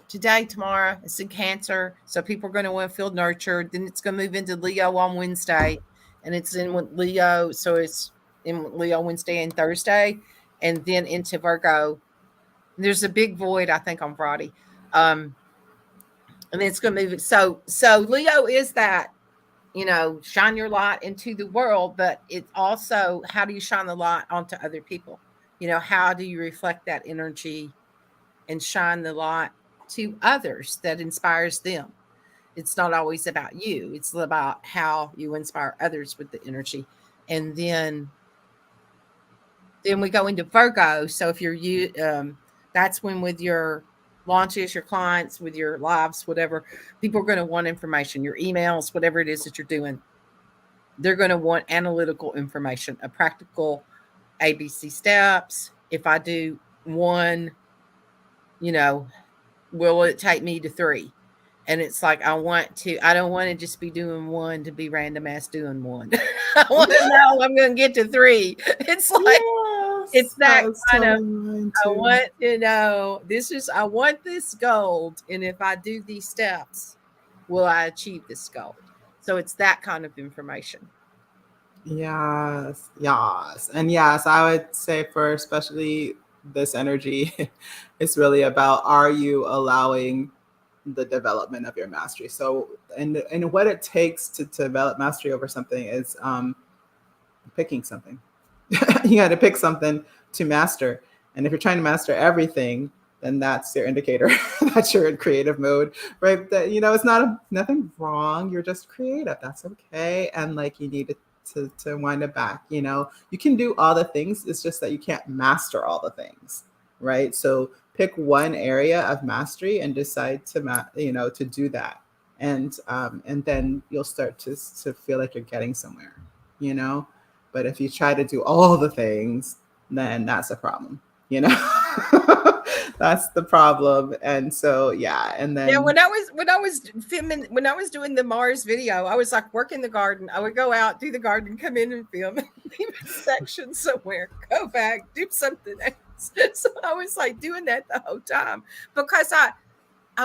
today, tomorrow. It's in Cancer. So people are going to want to feel nurtured. Then it's going to move into Leo on Wednesday. And it's in Leo. So it's in Leo Wednesday and Thursday. And then into Virgo. There's a big void, I think, on Friday. And then it's going to move. So Leo is that, shine your light into the world, but it's also, how do you shine the light onto other people? How do you reflect that energy and shine the light to others that inspires them? It's not always about you. It's about how you inspire others with the energy. And then we go into Virgo. So if that's when, with your launches, your clients, with your lives, whatever, people are going to want information, your emails, whatever it is that you're doing. They're going to want analytical information, a practical ABC steps. If I do one, you know, will it take me to three? And it's like, I don't want to just be doing one to be random ass doing one. I want to know I'm going to get to three. It's like, it's Yes, that that's kind of, totally mine I too. want to know, I want this gold. And if I do these steps, will I achieve this gold? So it's that kind of information. Yes, yes. And yes, I would say for especially this energy, it's really about, are you allowing the development of your mastery? So and what it takes to develop mastery over something is picking something. You got to pick something to master. And if you're trying to master everything, then that's your indicator that you're in creative mode, right? That it's nothing wrong. You're just creative. That's okay. And like you need to wind it back. You know, you can do all the things. It's just that you can't master all the things, right? So pick one area of mastery and decide to to do that, and then you'll start to feel like you're getting somewhere, you know. But if you try to do all the things, then that's a problem, you know. That's the problem. And so yeah, and Yeah, then when I was filming, when I was doing the Mars video, I was like working the garden. I would go out, do the garden, come in and film, leave a section somewhere, go back, do something else. So I was like doing that the whole time because I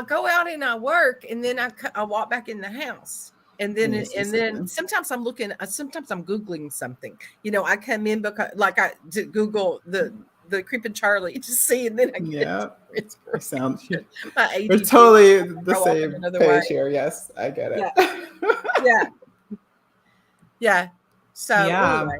go out and I work, and then I walk back in the house. And then you see and then something. sometimes I'm looking, sometimes I'm Googling something. You know, I come in because like I to Google the creeping Charlie to see, and then I get Yeah, you inspiration. sound My we're ADD totally the go off in same another way. page here. Yes, I get it. Yeah, yeah, yeah. So Yeah. anyway,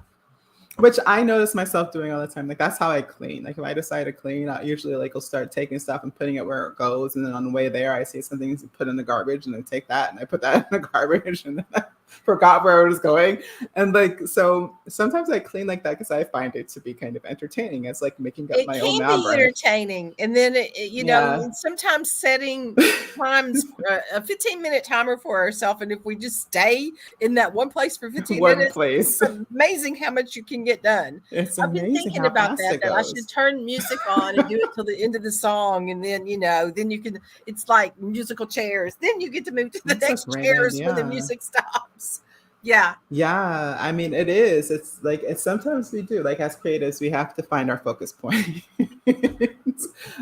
Which I notice myself doing all the time. Like that's how I clean. Like if I decide to clean, I usually like will start taking stuff and putting it where it goes. And then on the way there, I see something to put in the garbage, and then take that and I put that in the garbage, and then I forgot where it was going. And like so, sometimes I clean like that because I find it to be kind of entertaining. It's like making up it my own can map, be right? entertaining, and then you know, Yeah. and sometimes setting times, a 15-minute timer for ourselves, and if we just stay in that one place for 15 One minutes, place. it's amazing how much you can get done. It's I've been amazing thinking how about fast that, it that I should goes. turn music on and do it till the end of the song, and then you know, then you can. It's like musical chairs. Then you get to move to the That's a next great chairs when the idea. music stops. Yeah, Yeah, I mean, it is. It's like, it's sometimes we do, like as creatives, we have to find our focus point.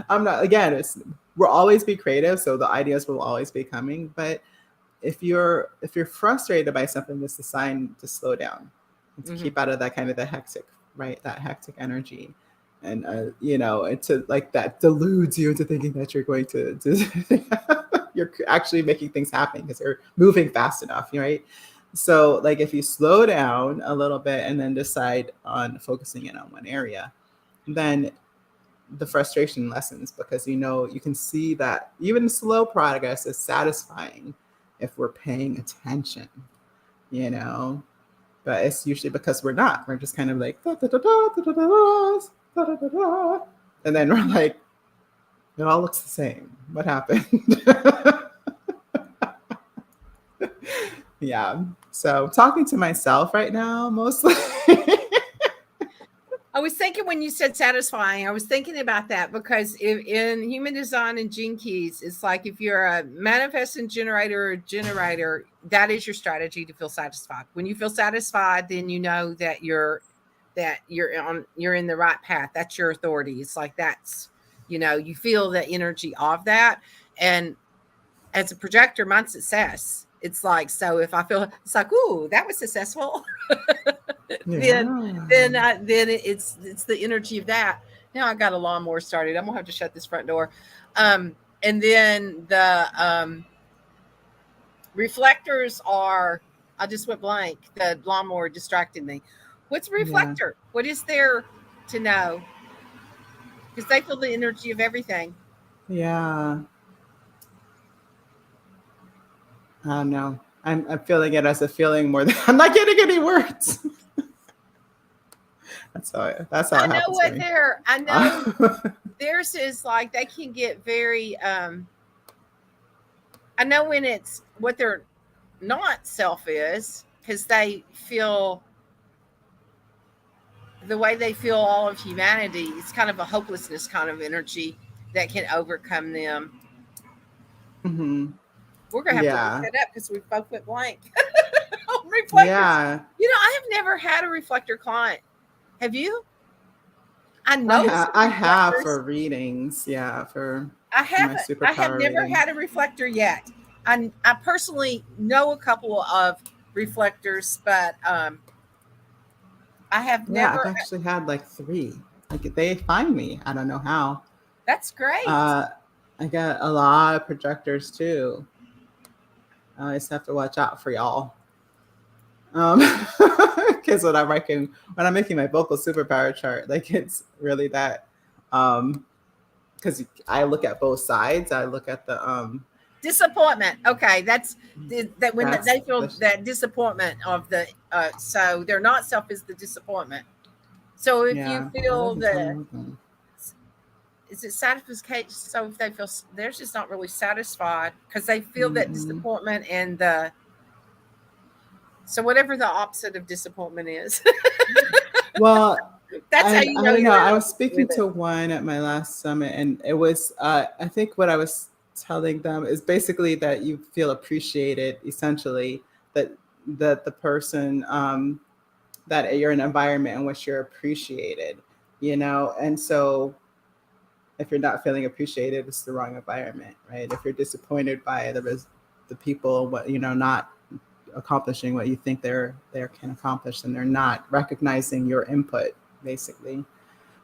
I'm not, again, we'll always be creative, so the ideas will always be coming. But if you're frustrated by something, it's a sign to slow down and to hmm keep out of that kind of the hectic, right? That hectic energy. And, and to like that deludes you into thinking that you're going you're actually making things happen because you're moving fast enough, right? So, like, if you slow down a little bit and then decide on focusing in on one area, then the frustration lessens because you can see that even slow progress is satisfying if we're paying attention, you know. But it's usually because we're not. We're just kind of like da, da, da, da, da, da, da, da, da, da, da. And then we're like, it all looks the same. What happened? Yeah. So talking to myself right now mostly. I was thinking when you said satisfying, I was thinking about that because in human design and gene keys, it's like if you're a manifesting generator or generator, that is your strategy to feel satisfied. When you feel satisfied, then you know that you're in the right path. That's your authority. It's like that's you feel the energy of that. And as a projector, mine's success. It's like so if I feel it's like, ooh, that was successful. then Yeah. then it's the energy of that. Now I got a lawnmower started. I'm gonna have to shut this front door. And then the reflectors are. I just went blank. The lawnmower distracted me. What's a Yeah. reflector? What is there to know? Because they feel the energy of everything. Yeah. I don't know. I'm feeling it as a feeling more than I'm not getting any words. That's how I it know happens for what me. they're. I know theirs is like they can get very. I know when it's what their not self is because they feel the way they feel all of humanity. It's kind of a hopelessness kind of energy that can overcome them. Hmm. We're gonna have to look Yeah. that up because we both went blank on reflectors. Yeah. I have never had a reflector client. Have you? I know some I have reflectors. for readings. Yeah, I for my haven't. I have superpower never reading. had a reflector yet. I personally know a couple of reflectors, but I have Yeah, I've never. actually had like three. Like they find me. I don't know how. That's great. Uh, I got a lot of projectors too. I just have to watch out for y'all. Um, because when I'm making my vocal superpower chart, like it's really that. Because I look at both sides. I look at Disappointment. Okay, that when That's they feel that disappointment of the so their not self is the disappointment. So if you yeah. I feel wasn't telling the you anything. is it satisfaction? So if they feel they're just not really satisfied because they feel that Mm-mm. disappointment and the so whatever the opposite of disappointment is, Well, that's how you I know don't know. you're in I was alignment speaking with to it. one at my last summit, and it was, I think what I was telling them is basically that you feel appreciated, essentially, that the person, that you're in an environment in which you're appreciated, and so if you're not feeling appreciated, it's the wrong environment, right? If you're disappointed by the people, what not accomplishing what you think they can accomplish, and they're not recognizing your input, basically.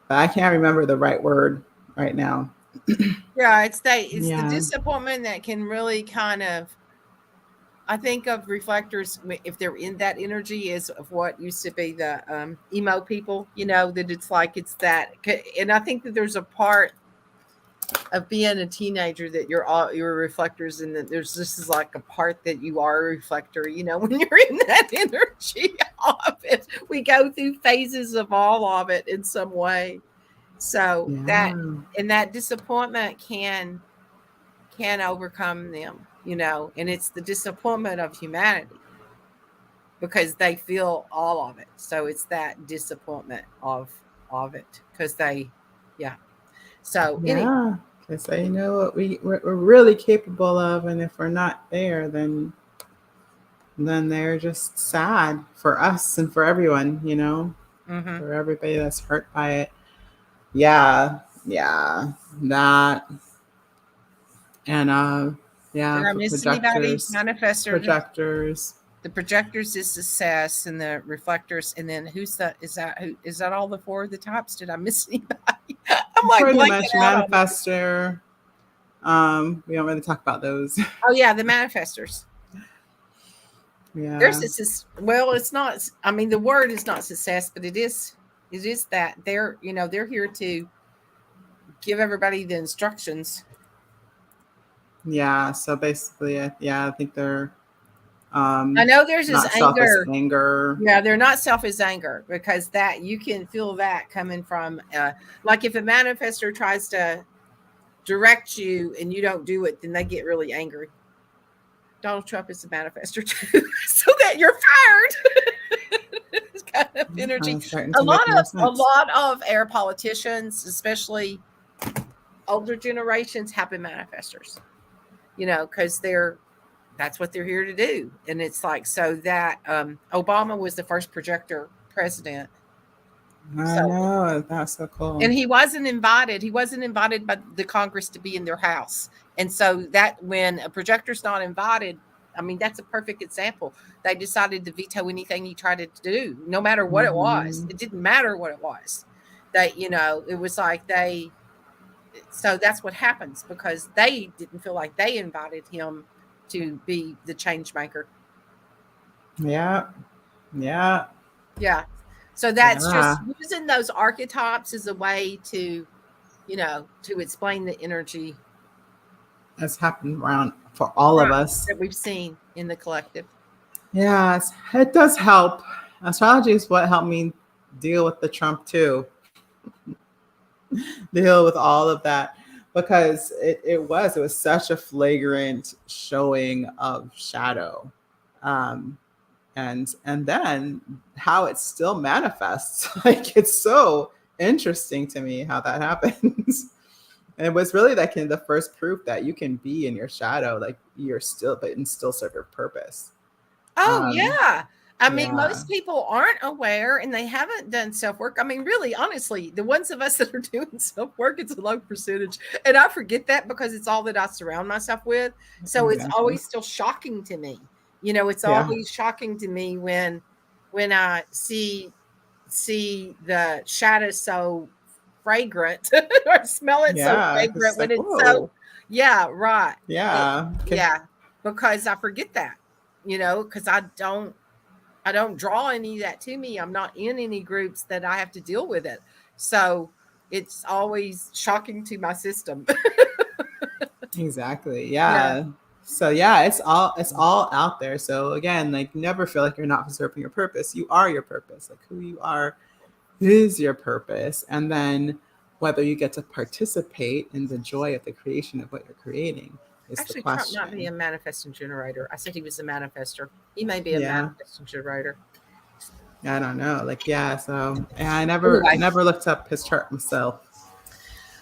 But I can't remember the right word right now. Yeah, it's the Yeah. disappointment that can really kind of I think of reflectors if they're in that energy is of what used to be the emo people, that it's like it's that, and I think that there's a part of being a teenager that you're reflectors, and that there's this is like a part that you are a reflector. When you're in that energy of it, we go through phases of all of it in some way. So that Yeah. and that disappointment can overcome them, and it's the disappointment of humanity because they feel all of it. So it's that disappointment of it because yeah. So anyway, Yeah. Because they know what we're really capable of, and if we're not there, then they're just sad for us and for everyone, hmm for everybody that's hurt by it. Yeah. Yeah. That. And did yeah, I for miss anybody? projectors. Manifestor. Projectors. The projectors is success, and the reflectors, and then who is that? All the four of the types? Did I miss anybody? I'm like Pretty blanking much out on it. manifester. We don't really talk about those. Oh yeah, the manifestors. There's Yeah. this. Well, it's not. I mean, the word is not success, but it is. It is that they're here to give everybody the instructions. Yeah. So basically, yeah, I think they're I know there's this not selfish anger. anger. Yeah, they're not selfish anger because that you can feel that coming from like if a manifestor tries to direct you and you don't do it, then they get really angry. Donald Trump is a manifestor too, so that you're fired. It's kind of energy. It's starting A to lot make more of a sense. lot of our politicians, especially older generations, have been manifestors. Because that's what they're here to do. And it's like so that Obama was the first projector president. I So know. That's so cool. and he wasn't invited. He wasn't invited by the Congress to be in their house. And so that when a projector's not invited, I mean, that's a perfect example. They decided to veto anything he tried to do, no matter what it was. Hmm. It didn't matter what it was. It was like so that's what happens because they didn't feel like they invited him to be the change maker. Yeah. Yeah. Yeah. So that's Yeah. just using those archetypes as a way to explain the energy That's happened around for all of right, us. that we've seen in the collective. Yeah, it does help. Astrology is what helped me deal with the Trump too, deal with all of that because it was such a flagrant showing of shadow, um, and then how it still manifests. Like it's so interesting to me how that happens. And it was really that kind of the first proof that you can be in your shadow, like you're still, but and still serve your purpose. Oh, Um, yeah. I mean, yeah. most people aren't aware and they haven't done self work. I mean, really, honestly, the ones of us that are doing self work, it's a low percentage. And I forget that because it's all that I surround myself with. So it's Exactly. always still shocking to me. It's Yeah. always shocking to me when I see the shadow so fragrant or smell it so Yeah. Because fragrant it's when like, it's so whoa. yeah, right. It, Yeah. Okay. yeah, because I forget that, because I don't draw any of that to me. I'm not in any groups that I have to deal with it. So it's always shocking to my system. Exactly. Yeah. Yeah. So yeah, it's all out there. So again, like never feel like you're not serving your purpose. You are your purpose. Like who you are is your purpose. And then whether you get to participate in the joy of the creation of what you're creating is the Actually, Trump might be a question. manifesting generator. I said he was a manifester. He may be a Yeah. manifesting generator. I don't know. Like, yeah, so yeah, I never Anyway, never looked up his chart myself.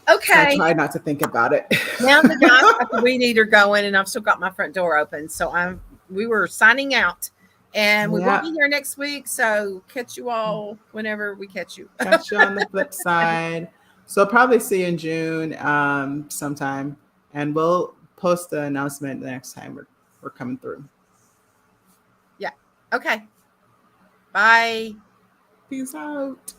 So I okay. tried not to think about it. Now the guys got the weed eater going, and I've still got my front door open. So we were signing out, and we won't Yeah. be here next week. So catch you all whenever we catch you. Catch you on the flip side. So I'll probably see you in June sometime. And we'll post the announcement the next time we're coming through. Yeah. Okay. Bye. Peace out.